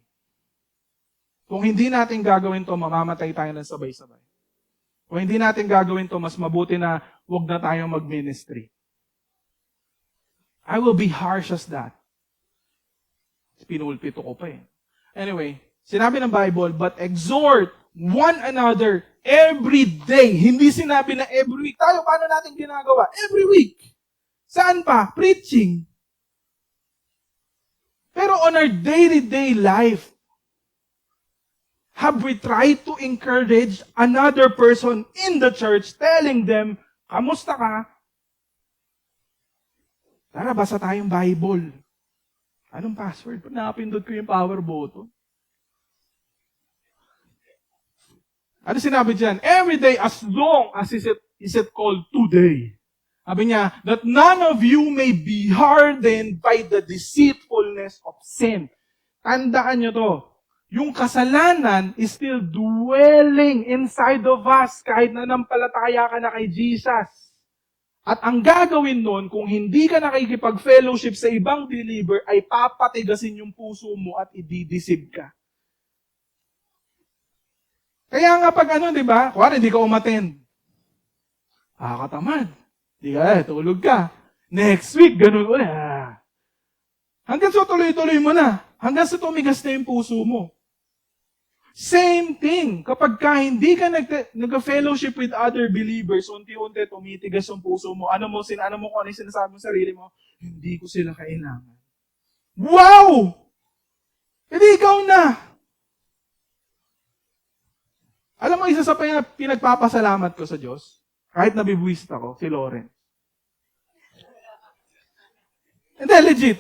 Kung hindi natin gagawin to, mamamatay tayo ng sabay-sabay. Kung hindi natin gagawin to, mas mabuti na wag na tayong mag-ministry. I will be harsh as that. Pinulpito ko pa eh. Anyway, sinabi ng Bible, but exhort one another every day. Hindi sinabi na every week. Tayo, paano natin ginagawa? Every week. Saan pa? Preaching. Pero on our day-to-day life, have we tried to encourage another person in the church telling them, kamusta ka? Tara, basa tayong Bible. Anong password? Napindot ko yung power button. Ano sinabi dyan? Every day as long as is it called today. Sabi niya, that none of you may be hardened by the deceitfulness of sin. Tandaan nyo to. Yung kasalanan is still dwelling inside of us kahit nanampalataya ka na kay Jesus. At ang gagawin nun, kung hindi ka nakikipag-fellowship sa ibang believer, ay papatigasin yung puso mo at ididisib ka. Kaya nga pag di ba? Kuwari, hindi ka umattend. Katamad. Hindi ka, tulog ka. Next week, ganun ulit. Hanggang sa tuloy-tuloy mo na. Hanggang sa tumigas na yung puso mo. Same thing. Kapag hindi ka nag-fellowship with other believers, unti-unti tumitigas yung puso mo. Ano mo kung ano yung sinasabi mo sa sarili mo? Hindi ko sila kailangan. Wow! Hindi ikaw na. Alam mo, isa sa pinagpapasalamat ko sa Diyos, kahit nabibwisit ako, si Lauren. Hindi, legit.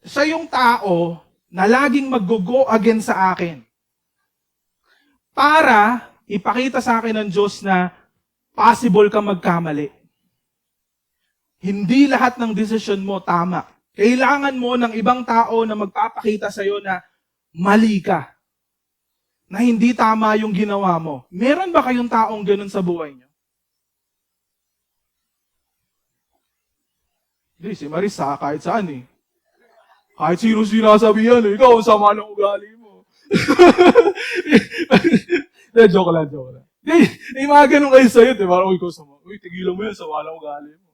Siya yung tao na laging mag-go against sa akin. Para ipakita sa akin ng Diyos na possible ka magkamali. Hindi lahat ng decision mo tama. Kailangan mo ng ibang tao na magpapakita sa iyo na mali ka. Na hindi tama yung ginawa mo. Meron ba kayong taong ganun sa buhay niyo? Hindi, si Marisa, kahit saan eh. Kahit sino sinasabihan eh. Ikaw, ang sama ng ugali mo. Joke lang. May mga ganun kayo sa'yo, di ba? Ikaw sama. Uy, tigilan mo yan, sama ng ugali mo.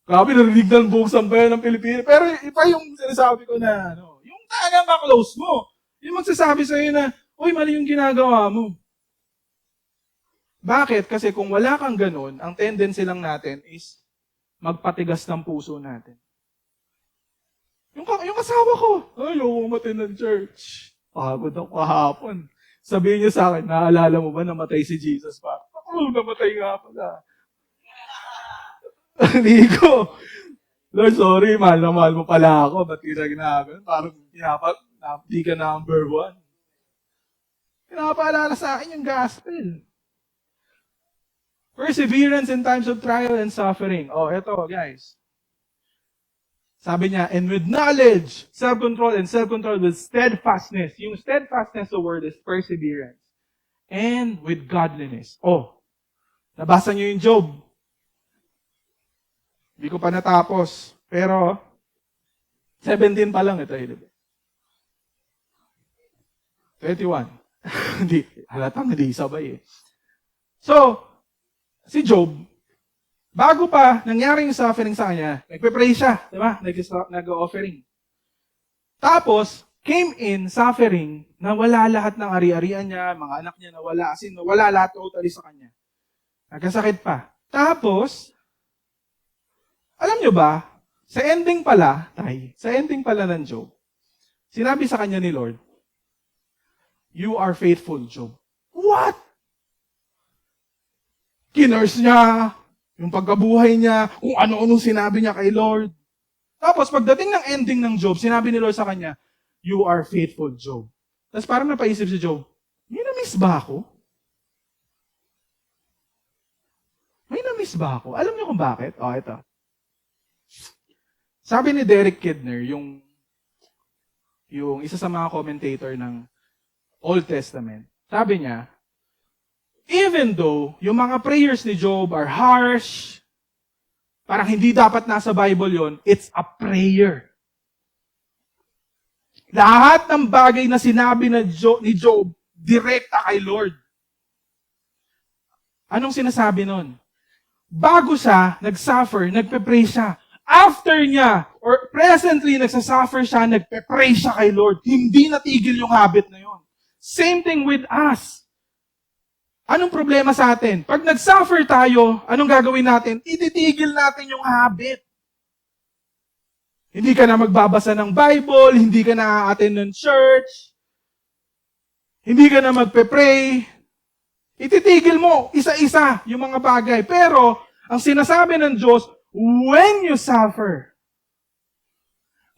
Grabe, narinig ng buong sambayan ng Pilipinas. Pero iba yung sinasabi ko na, yung talagang ka-close mo. Yung magsasabi sa'yo na, uy, mali yung ginagawa mo. Bakit? Kasi kung wala kang ganun, ang tendency lang natin is magpatigas ng puso natin. Yung asawa ko, ayaw umatin ng church. Pagod ako kahapon. Sabihin niya sa akin, naalala mo ba namatay si Jesus pa? Ako, namatay nga pala. Hindi ko. Lord, sorry, mahal na mahal mo pala ako. Ba't kita ginagawa? Parang di ka number one. Pinapaalala sa akin yung gospel. Perseverance in times of trial and suffering. Oh, eto, guys. Sabi niya, and with knowledge, self-control, and self-control with steadfastness. Yung steadfastness, the word is perseverance. And with godliness. Oh, nabasa niyo yung Job. Hindi ko pa natapos. Pero, 17 pa lang ito. 21. Hindi, halatang hindi sabay eh. So, si Job, bago pa nangyari yung suffering sa kanya, nagpe-pray siya, di ba? Nag-offering. Tapos, came in suffering na wala lahat ng ari-arian niya, mga anak niya nawala, as in, wala lahat totally sa kanya. Nagkasakit pa. Tapos, alam nyo ba, sa ending pala ng Job, sinabi sa kanya ni Lord, you are faithful, Job. What? Kinurse niya, yung pagkabuhay niya, kung ano-ano sinabi niya kay Lord. Tapos, pagdating ng ending ng Job, sinabi ni Lord sa kanya, you are faithful, Job. Tapos parang napaisip si Job, may na-miss ba ako? May na-miss ba ako? Alam niyo kung bakit? Ito. Sabi ni Derek Kidner, yung yung isa sa mga commentator ng Old Testament. Sabi niya, even though yung mga prayers ni Job are harsh, parang hindi dapat nasa Bible yon, it's a prayer. Lahat ng bagay na sinabi ni Job, direkta kay Lord. Anong sinasabi nun? Bago siya nag-suffer, nagpe-pray siya. After niya, or presently nagsasuffer siya, nagpe-pray siya kay Lord. Hindi natigil yung habit na yun. Same thing with us. Anong problema sa atin? Pag nag-suffer tayo, anong gagawin natin? Ititigil natin yung habit. Hindi ka na magbabasa ng Bible, hindi ka na a-attend ng church, hindi ka na magpe-pray. Ititigil mo, isa-isa, yung mga bagay. Pero, ang sinasabi ng Diyos, when you suffer,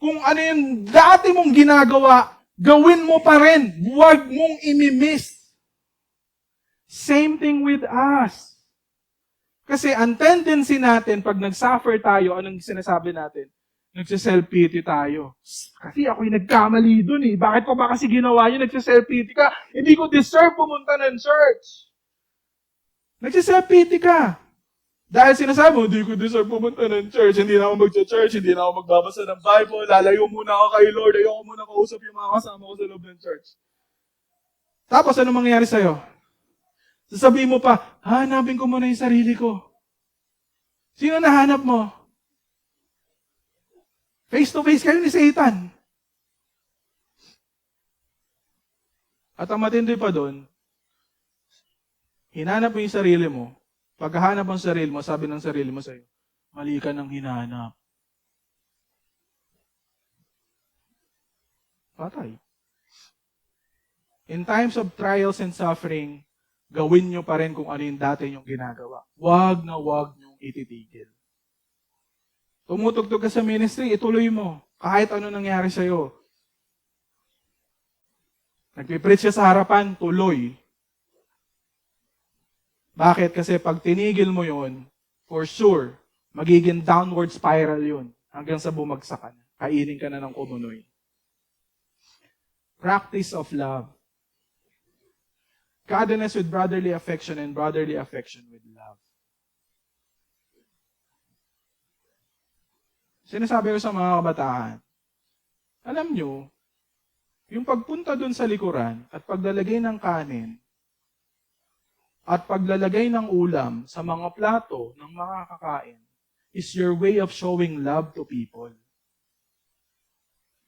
kung ano yung dati mong ginagawa, gawin mo pa rin. Huwag mong imimiss. Same thing with us. Kasi ang tendency natin, pag nag-suffer tayo, anong sinasabi natin? Nagsiself-pity tayo. Kasi ako'y nagkamali dun eh. Bakit ko ba kasi ginawa yun? Nagsiself-pity ka. Hindi ko deserve pumunta ng church. Nagsiself-pity ka. Dahil sinasabi mo, hindi ko deserve pumunta ng church. Hindi na ako mag-church. Hindi na ako magbabasa ng Bible. Lalayo muna ako kay Lord. Ayoko muna kausap yung mga kasama ko sa loob ng church. Tapos, ano mangyayari sa'yo? Sasabihin mo pa, hanapin ko muna yung sarili ko. Sino nahanap mo? Face to face kayo ni Satan. At ang matindi pa doon, hinanap mo yung sarili mo. Pagkahanap mo ang sarili mo, sabi ng sarili mo sa'yo, mali ka ng hinanap. Patay. In times of trials and suffering, gawin nyo pa rin kung ano yung dati nyong ginagawa. Huwag na huwag nyong ititigil. Tumutugtog ka sa ministry, ituloy mo. Kahit ano nangyari sa'yo. Nagpipreach ka sa harapan, tuloy. Bakit? Kasi pag tinigil mo yon, for sure, magiging downward spiral yun hanggang sa bumagsak ka na. Kainin ka na ng kumunoy. Practice of love. Godliness with brotherly affection and brotherly affection with love. Sinasabi ko sa mga kabataan, alam nyo, yung pagpunta dun sa likuran at paglalagay ng kanin at paglalagay ng ulam sa mga plato ng mga kakain is your way of showing love to people.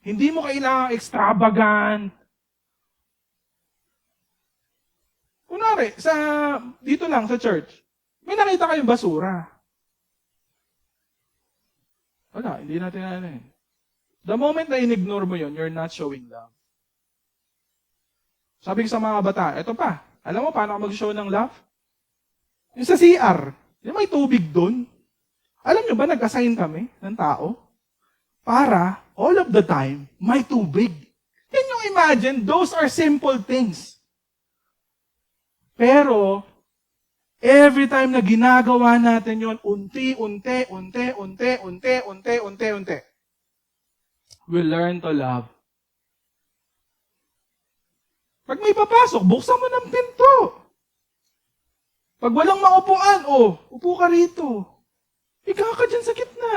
Hindi mo kailangang extravagant. Kunwari, dito lang sa church, may nakita kayong basura. Wala, hindi natin ano yun. The moment na in-ignore mo yun, you're not showing love. Sabi ko sa mga bata, eto pa, alam mo paano ako mag-show ng love? Yung sa CR, yung may tubig doon. Alam nyo ba, nag-assign kami ng tao para all of the time, may tubig. Can you imagine? Those are simple things. Pero, every time na ginagawa natin yon, unti, we learn to love. Pag may papasok, buksan mo ng pinto. Pag walang maupuan, upo ka rito. Ikaw ka dyan sa gitna.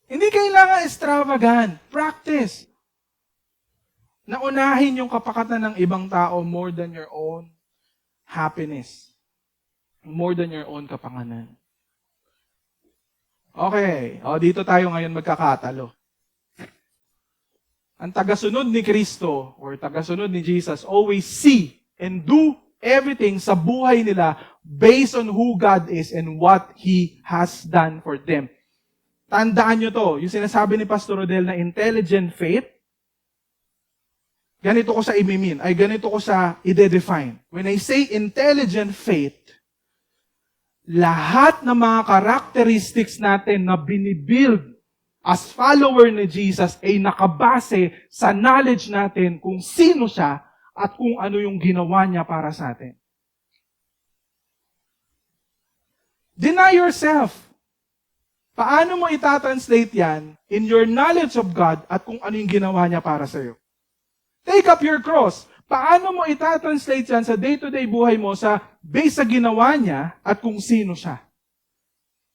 Hindi kailangan extravagant. Practice. Naunahin yung kapakatan ng ibang tao more than your own happiness. More than your own kapanganan. Okay. Dito tayo ngayon magkakatalo. Ang tagasunod ni Kristo or tagasunod ni Jesus always see and do everything sa buhay nila based on who God is and what He has done for them. Tandaan nyo to, yung sinasabi ni Pastor Rodel na intelligent faith, ganito ko sa imimin, ay ganito ko sa ide-define. When I say intelligent faith, lahat ng mga characteristics natin na binibuild as follower ni Jesus ay nakabase sa knowledge natin kung sino siya at kung ano yung ginawa niya para sa atin. Deny yourself. Paano mo itatranslate yan in your knowledge of God at kung ano yung ginawa niya para sa'yo? Take up your cross. Paano mo itatranslate yan sa day-to-day buhay mo sa base sa ginawa niya at kung sino siya?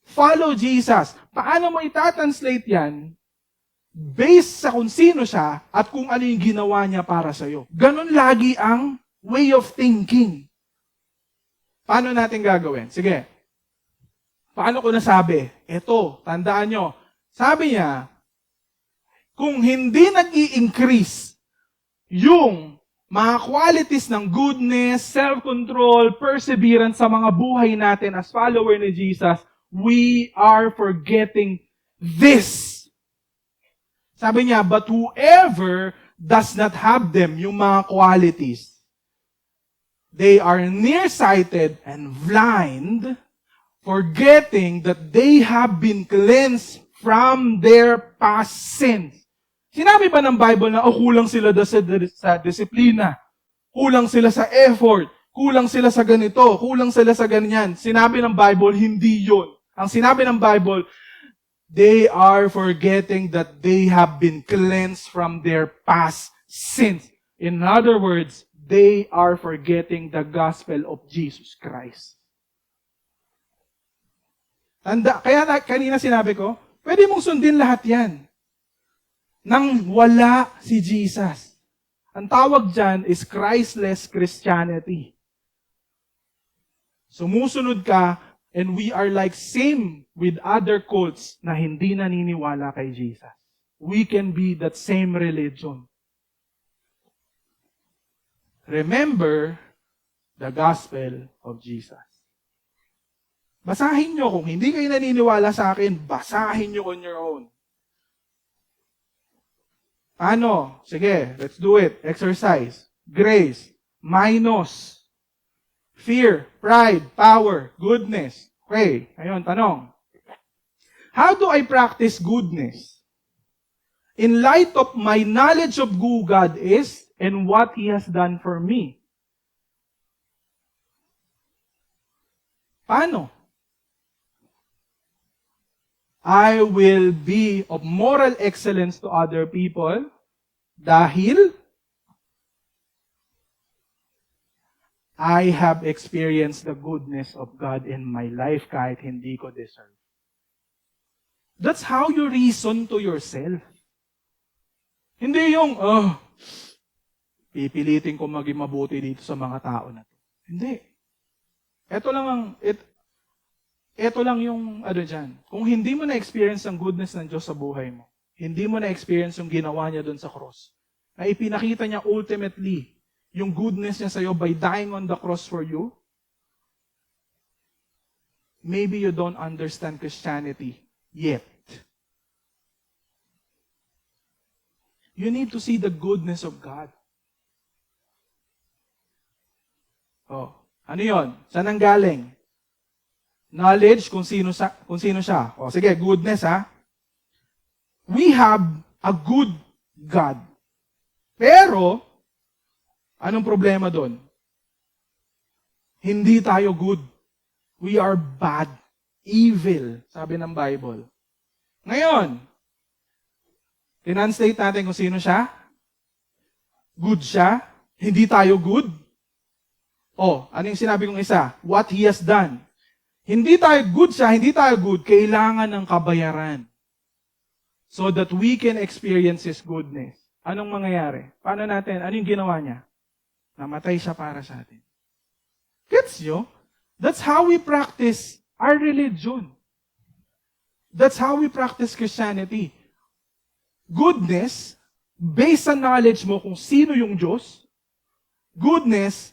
Follow Jesus. Paano mo itatranslate yan based sa kung sino siya at kung ano yung ginawa niya para sa'yo? Ganon lagi ang way of thinking. Paano natin gagawin? Sige. Paano ko nasabi? Ito, tandaan nyo. Sabi niya, kung hindi nag-i-increase yung mga qualities ng goodness, self-control, perseverance sa mga buhay natin as follower ni Jesus, we are forgetting this. Sabi niya, but whoever does not have them, yung mga qualities, they are nearsighted and blind, forgetting that they have been cleansed from their past sins. Sinabi ba ng Bible na kulang sila sa disiplina, kulang sila sa effort, kulang sila sa ganito, kulang sila sa ganyan? Sinabi ng Bible, hindi yun. Ang sinabi ng Bible, they are forgetting that they have been cleansed from their past sins. In other words, they are forgetting the gospel of Jesus Christ. Kaya kanina sinabi ko, pwede mong sundin lahat yan. Nang wala si Jesus. Ang tawag dyan is Christless Christianity. Sumusunod ka, and we are like same with other cults na hindi naniniwala kay Jesus. We can be that same religion. Remember the gospel of Jesus. Basahin nyo. Kung hindi kayo naniniwala sa akin, basahin nyo on your own. Ano? Sige, let's do it. Exercise. Grace. Minus. Fear. Pride. Power. Goodness. Okay. Ayun, tanong. How do I practice goodness? In light of my knowledge of who God is and what He has done for me. Paano? I will be of moral excellence to other people dahil I have experienced the goodness of God in my life kahit hindi ko deserve. That's how you reason to yourself. Hindi yung, pipilitin ko maging mabuti dito sa mga tao na to. Hindi. Ito lang yung dyan. Kung hindi mo na-experience ang goodness ng Diyos sa buhay mo, hindi mo na-experience yung ginawa niya doon sa cross, na ipinakita niya ultimately yung goodness niya sa'yo by dying on the cross for you, maybe you don't understand Christianity yet. You need to see the goodness of God. Oh, ano yon? Saan ang galing? Knowledge kung sino siya. O sige, goodness ha. We have a good God. Pero, anong problema doon? Hindi tayo good. We are bad. Evil, sabi ng Bible. Ngayon, tinranslate natin kung sino siya. Good siya. Hindi tayo good. O, ano yung sinabi kong isa? What He has done. Hindi tayo good siya, hindi tayo good, kailangan ng kabayaran. So that we can experience His goodness. Anong mangyayari? Paano natin? Ano yung ginawa niya? Namatay siya para sa atin. Gets nyo? That's how we practice our religion. That's how we practice Christianity. Goodness, based sa knowledge mo kung sino yung Diyos. Goodness,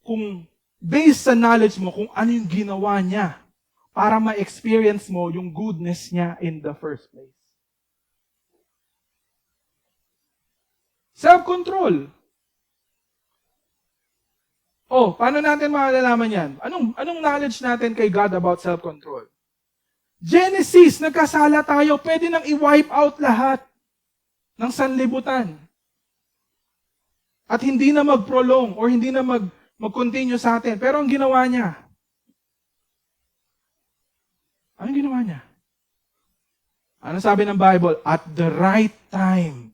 kung based sa knowledge mo kung ano yung ginawa niya para ma-experience mo yung goodness niya in the first place. Self-control. Oh, paano natin malalaman yan? Anong knowledge natin kay God about self-control? Genesis, nagkasala tayo, pwede nang i-wipe out lahat ng sanlibutan. At hindi na mag-prolong or hindi na mag-continue sa atin. Pero ang ginawa niya, anong ginawa niya? Ano sabi ng Bible? At the right time.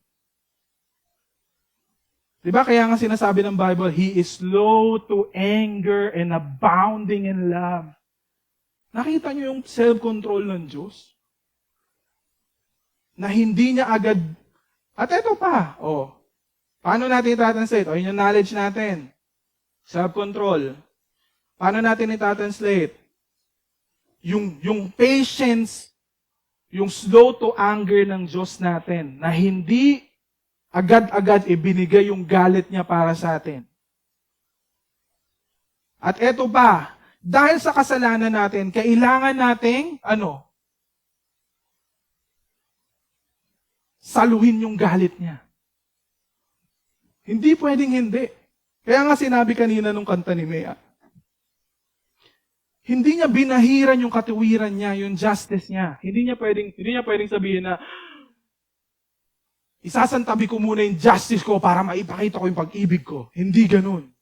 Diba kaya nga sinasabi ng Bible, He is slow to anger and abounding in love. Nakita niyo yung self-control ng Diyos? Na hindi niya agad, at eto pa, paano natin itatranslate? Yun yung knowledge natin. Self-control. Paano natin itatranslate? Yung patience, yung slow to anger ng Diyos natin, na hindi agad-agad ibinigay yung galit niya para sa atin. At eto pa, dahil sa kasalanan natin, kailangan nating, saluhin yung galit niya. Hindi pwedeng hindi. Kaya nga sinabi kanina nung kanta ni Mea, hindi niya binahiran yung katuwiran niya, yung justice niya. Hindi niya pwedeng sabihin na, isasantabi ko muna yung justice ko para maipakita ko yung pag-ibig ko. Hindi ganun.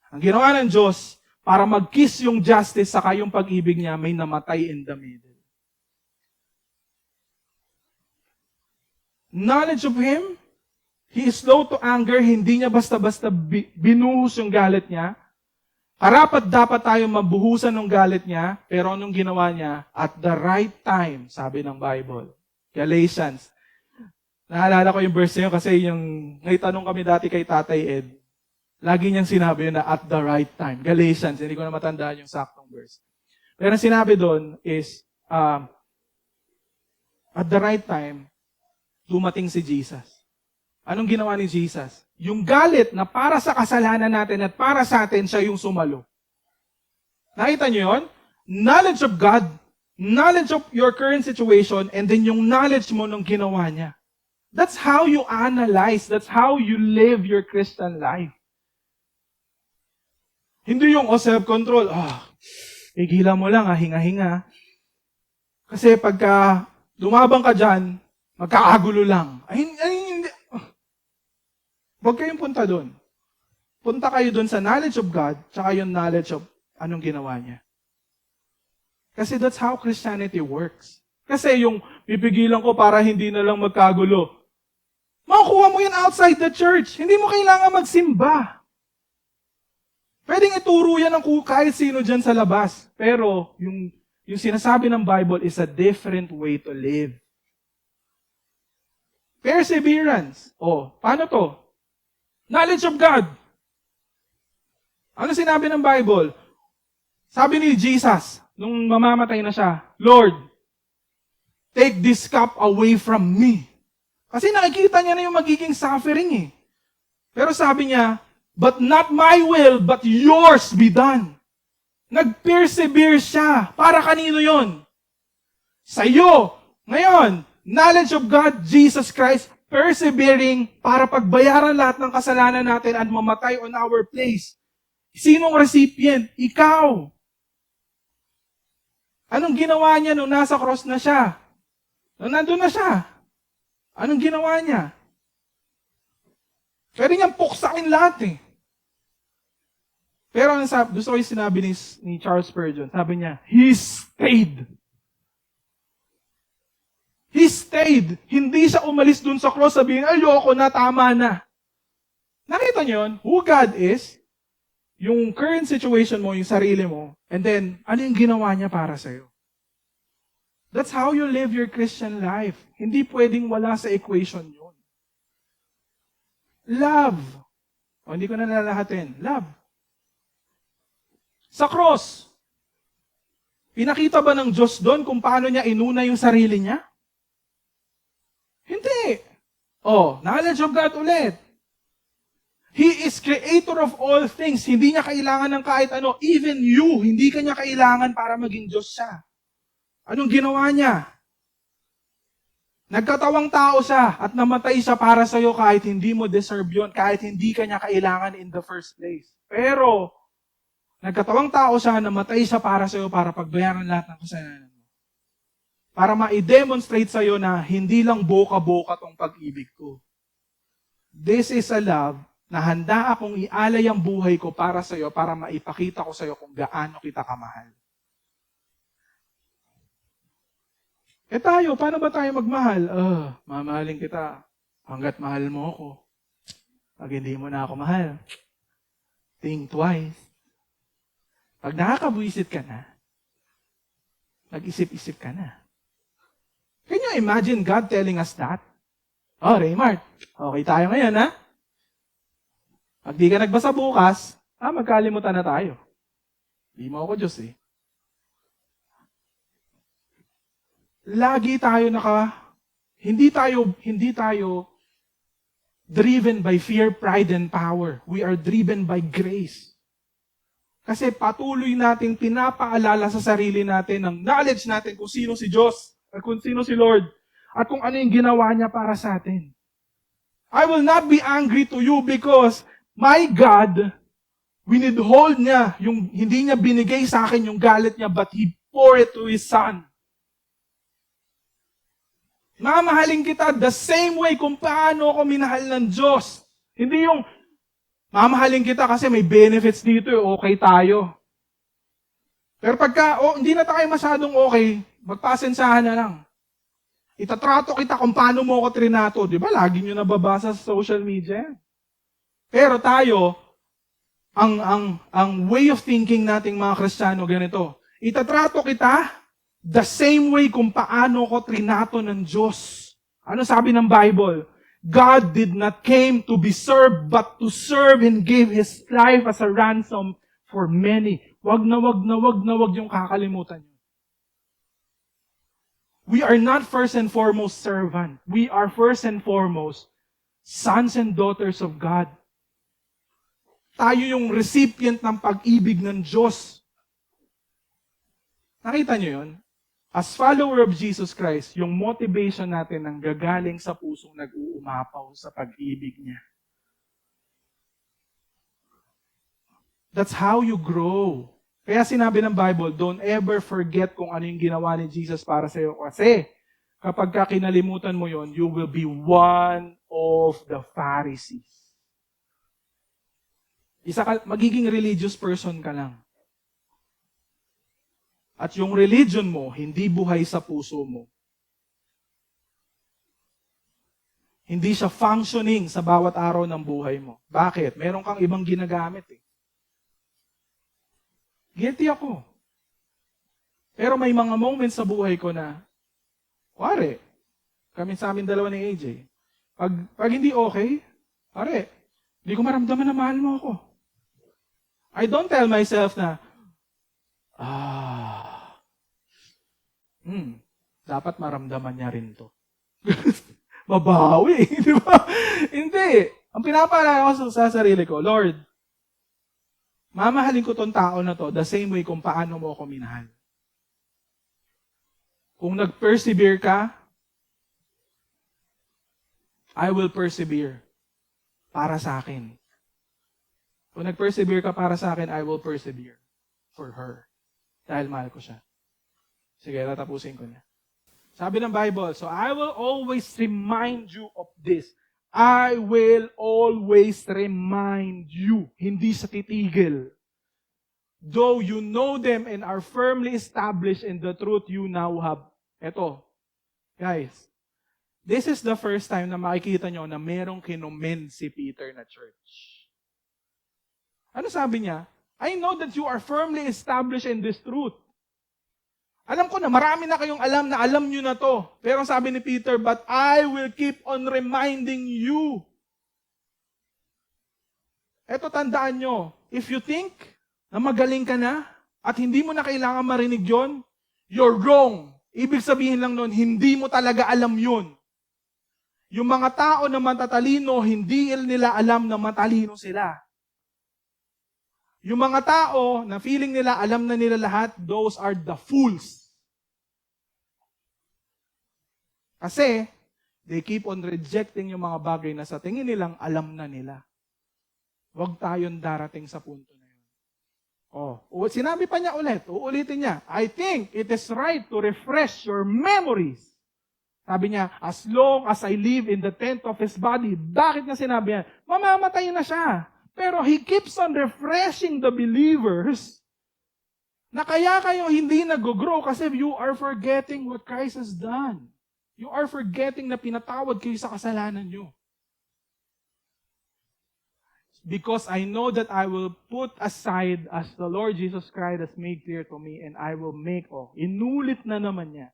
Ang ginawa ng Diyos, para mag-kiss yung justice saka yung pag-ibig niya, may namatay in the middle. Knowledge of Him, He is slow to anger, hindi niya basta-basta binuhos yung galit niya. Karapat dapat tayo mabuhusan ng galit niya, pero anong ginawa niya? At the right time, sabi ng Bible. Galatians. Naalala ko yung verse niyo kasi may tanong kami dati kay Tatay Ed. Lagi niyang sinabi na at the right time. Galatians, hindi ko na matandaan yung saktong verse. Pero ang sinabi doon is, at the right time, dumating si Jesus. Anong ginawa ni Jesus? Yung galit na para sa kasalanan natin at para sa atin, siya yung sumalo. Nakita niyo yun? Knowledge of God, knowledge of your current situation, and then yung knowledge mo nung ginawa niya. That's how you analyze. That's how you live your Christian life. Hindi yung self-control. Igilan mo lang, hinga-hinga. Kasi pagka lumabang ka dyan, magkakagulo lang. Hindi. Huwag kayong punta doon. Punta kayo doon sa knowledge of God, tsaka yung knowledge of anong ginawa niya. Kasi that's how Christianity works. Kasi yung pipigilan ko para hindi na lang magkagulo. Makukuha mo yan outside the church. Hindi mo kailangan magsimba. Pwedeng ituro yan ng kahit sino dyan sa labas. Pero yung sinasabi ng Bible is a different way to live. Perseverance. Paano to? Knowledge of God. Ano sinabi ng Bible? Sabi ni Jesus, nung mamamatay na siya, Lord, take this cup away from me. Kasi nakikita niya na yung magiging suffering . Pero sabi niya, but not my will, but yours be done. Nag-persevere siya. Para kanino yon? Sa'yo. Ngayon, knowledge of God, Jesus Christ, persevering para pagbayaran lahat ng kasalanan natin at mamatay on our place. Sinong recipient? Ikaw. Anong ginawa niya nung nasa cross na siya? Nung nandun na siya? Anong ginawa niya? Pwede niyang puksakin lahat . Pero gusto ko yung sinabi ni Charles Spurgeon. Sabi niya, He stayed. He stayed. Hindi siya umalis dun sa cross sabihin, ayoko na, tama na. Nakita niyo yun? Who God is, yung current situation mo, yung sarili mo, and then, ano yung ginawa niya para sa'yo? That's how you live your Christian life. Hindi pwedeng wala sa equation yun. Love. Hindi ko na nalalahatin. Love. Sa cross, pinakita ba ng Diyos doon kung paano niya inuna yung sarili niya? Hindi. Knowledge of God ulit. He is creator of all things. Hindi niya kailangan ng kahit ano. Even you, hindi ka niya kailangan para maging Diyos siya. Anong ginawa niya? Nagkatawang tao siya at namatay siya para sa'yo kahit hindi mo deserve yun, kahit hindi ka niya kailangan in the first place. Pero, nagkatawang tao siya, namatay siya para sa'yo para pagbayaran lahat ng kasalanan mo. Para ma-demonstrate sa'yo na hindi lang boka-boka tong pag-ibig ko. This is a love na handa akong ialay ang buhay ko para sa'yo, para maipakita ko sa'yo kung gaano kita kamahal. Tayo, paano ba tayo magmahal? Mamahalin kita hanggat mahal mo ako. Pag hindi mo na ako mahal, think twice. Pag nakakabwisit ka na, mag-isip-isip ka na. Can you imagine God telling us that? Raymart, okay tayo ngayon, ha? Pag di ka nagbasa bukas, magkalimutan na tayo. Di mo ako Diyos, eh. Lagi tayo hindi tayo driven by fear, pride, and power. We are driven by grace. Kasi patuloy nating pinapaalala sa sarili natin ng knowledge natin kung sino si Diyos, at kung sino si Lord, at kung ano yung ginawa niya para sa atin. I will not be angry to you because my God, winithhold niya, hindi niya binigay sa akin yung galit niya, but He poured it to His Son. Mamahalin kita the same way kung paano ako minahal ng Diyos. Hindi yung mamahalin kita kasi may benefits dito, okay tayo. Pero pagka, hindi na tayo masyadong okay, magpasensahan na lang. Itatrato kita kung paano mo ako trinato. Di ba? Lagi nyo nababasa sa social media. Pero tayo, ang way of thinking nating mga Kristiyano, ganito. Itatrato kita the same way kung paano ko trinato ng Diyos. Ano sabi ng Bible? God did not came to be served, but to serve and gave His life as a ransom for many. Wag na wag yung kakalimutan nyo. We are not first and foremost servant. We are first and foremost sons and daughters of God. Tayo yung recipient ng pag-ibig ng Diyos. Nakita nyo yun? As follower of Jesus Christ, yung motivation natin ang gagaling sa pusong nag-uumapaw sa pag-ibig niya. That's how you grow. Kaya sinabi ng Bible, don't ever forget kung ano yung ginawa ni Jesus para sa iyo. Kasi kapag kinalimutan mo yon, you will be one of the Pharisees. Magiging religious person ka lang. At yung religion mo, hindi buhay sa puso mo. Hindi siya functioning sa bawat araw ng buhay mo. Bakit? Meron kang ibang ginagamit eh. Guilty ako. Pero may mga moments sa buhay ko na, kami sa amin dalawa ni AJ, pag hindi okay, hindi ko maramdaman na mahal mo ako. I don't tell myself na, dapat maramdaman niya rin to. Mabawi, di ba? Hindi. Ang pinapaalala ko sa sarili ko, Lord, mamahalin ko tong tao na to the same way kung paano mo ako minahal. Kung nag-persevere ka, I will persevere para sa akin. Kung nag-persevere ka para sa akin, I will persevere for her. Dahil mahal ko siya. Sige, tatapusin ko na. Sabi ng Bible, so I will always remind you of this. I will always remind you. Hindi sa titigil. Though you know them and are firmly established in the truth you now have. Eto, guys, this is the first time na makikita nyo na merong kinommend si Peter na church. Ano sabi niya? I know that you are firmly established in this truth. Alam ko na, marami na kayong alam nyo na to. Pero sabi ni Peter, but I will keep on reminding you. Eto, tandaan nyo, if you think na magaling ka na, at hindi mo na kailangan marinig yon, you're wrong. Ibig sabihin lang nun, hindi mo talaga alam yun. Yung mga tao na matatalino, hindi nila alam na matalino sila. Yung mga tao na feeling nila, alam na nila lahat, those are the fools. Kasi, they keep on rejecting yung mga bagay na sa tingin nilang alam na nila. Huwag tayong darating sa punto na yun. Sinabi pa niya ulit, uulitin niya, I think it is right to refresh your memories. Sabi niya, as long as I live in the tent of His body. Bakit niya sinabi yan? Mamamatay na siya. Pero He keeps on refreshing the believers Na kaya kayo hindi nag-grow kasi you are forgetting what Christ has done. You are forgetting na pinatawad kayo sa kasalanan nyo. Because I know that I will put aside as the Lord Jesus Christ has made clear to me, and I will make, inulit na naman niya,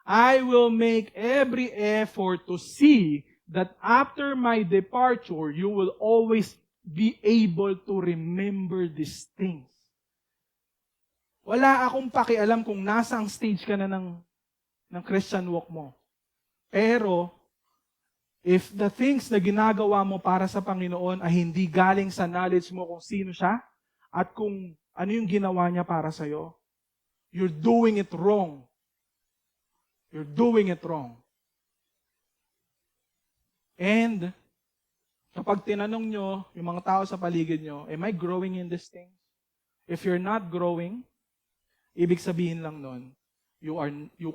I will make every effort to see that after my departure, you will always be able to remember these things. Wala akong pakialam kung nasa ang stage ka na ng Christian walk mo. Pero, if the things na ginagawa mo para sa Panginoon ay hindi galing sa knowledge mo kung sino siya at kung ano yung ginawa niya para sa'yo, you're doing it wrong. You're doing it wrong. And, kapag tinanong nyo, yung mga tao sa paligid nyo, am I growing in this thing? If you're not growing, ibig sabihin lang nun, you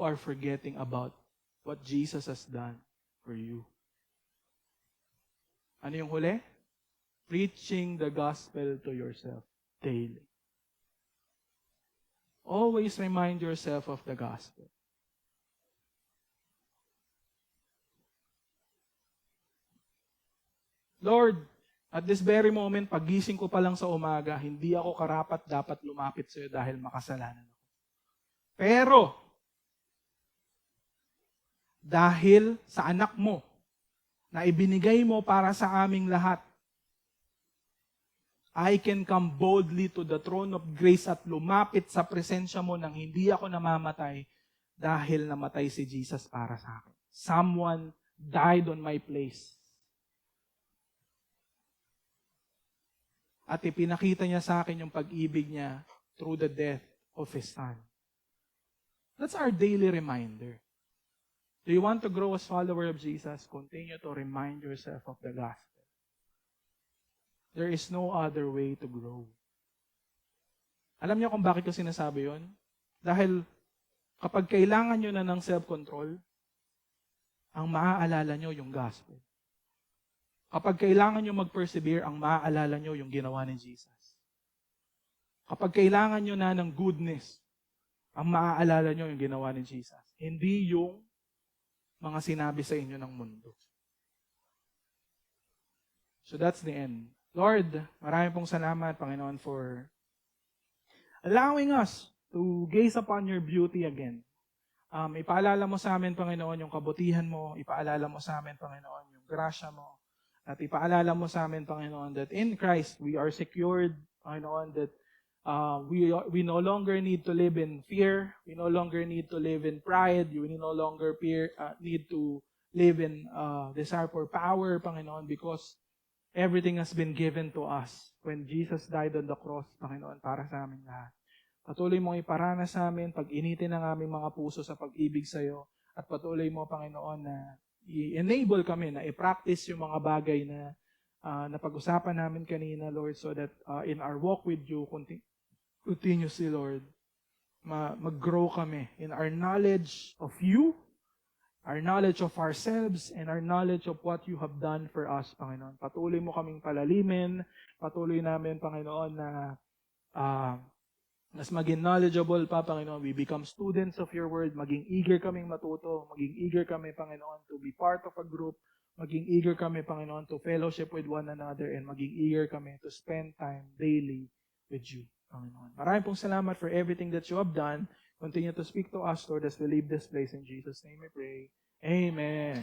are forgetting about what Jesus has done for you. Ano yung huli? Preaching the gospel to yourself daily. Always remind yourself of the gospel. Lord, at this very moment, pagising ko pa lang sa umaga, hindi ako karapat dapat lumapit sa iyo dahil makasalanan ako. Pero, dahil sa anak mo, na ibinigay mo para sa aming lahat, I can come boldly to the throne of grace at lumapit sa presensya mo nang hindi ako namamatay dahil namatay si Jesus para sa akin. Someone died on my place. At ipinakita niya sa akin yung pag-ibig niya through the death of His Son. That's our daily reminder. Do you want to grow as follower of Jesus? Continue to remind yourself of the gospel. There is no other way to grow. Alam niyo kung bakit ko sinasabi yon? Dahil kapag kailangan nyo na ng self-control, ang maaalala nyo yung gospel. Kapag kailangan nyo mag-persevere, ang maaalala nyo yung ginawa ni Jesus. Kapag kailangan nyo na ng goodness, ang maaalala nyo yung ginawa ni Jesus. Hindi yung mga sinabi sa inyo ng mundo. So that's the end. Lord, maraming pong salamat, Panginoon, for allowing us to gaze upon your beauty again. Ipaalala mo sa amin, Panginoon, yung kabutihan mo. Ipaalala mo sa amin, Panginoon, yung grasya mo. At ipaalala mo sa amin, Panginoon, that in Christ we are secured, Panginoon, that we no longer need to live in fear. We no longer need to live in pride. We no longer need to live in desire for power, Panginoon, because everything has been given to us when Jesus died on the cross, Panginoon, para sa amin lahat. Patuloy mong iparana sa amin, pag-initin ang aming mga puso sa pag-ibig sa iyo, at patuloy mo, Panginoon, na i-enable kami na i-practice yung mga bagay na napag-usapan namin kanina, Lord, so that in our walk with you, continuously, Lord, mag-grow kami in our knowledge of you, our knowledge of ourselves, and our knowledge of what you have done for us, Panginoon. Patuloy mo kaming palalimin, patuloy namin, Panginoon, na mas maging knowledgeable pa, Panginoon. We become students of your word, maging eager kaming matuto, maging eager kami, Panginoon, to be part of a group, maging eager kami, Panginoon, to fellowship with one another, and maging eager kami to spend time daily with you, Panginoon. Maraming pong salamat for everything that you have done. Continue to speak to us, Lord, as we leave this place. In Jesus' name we pray. Amen.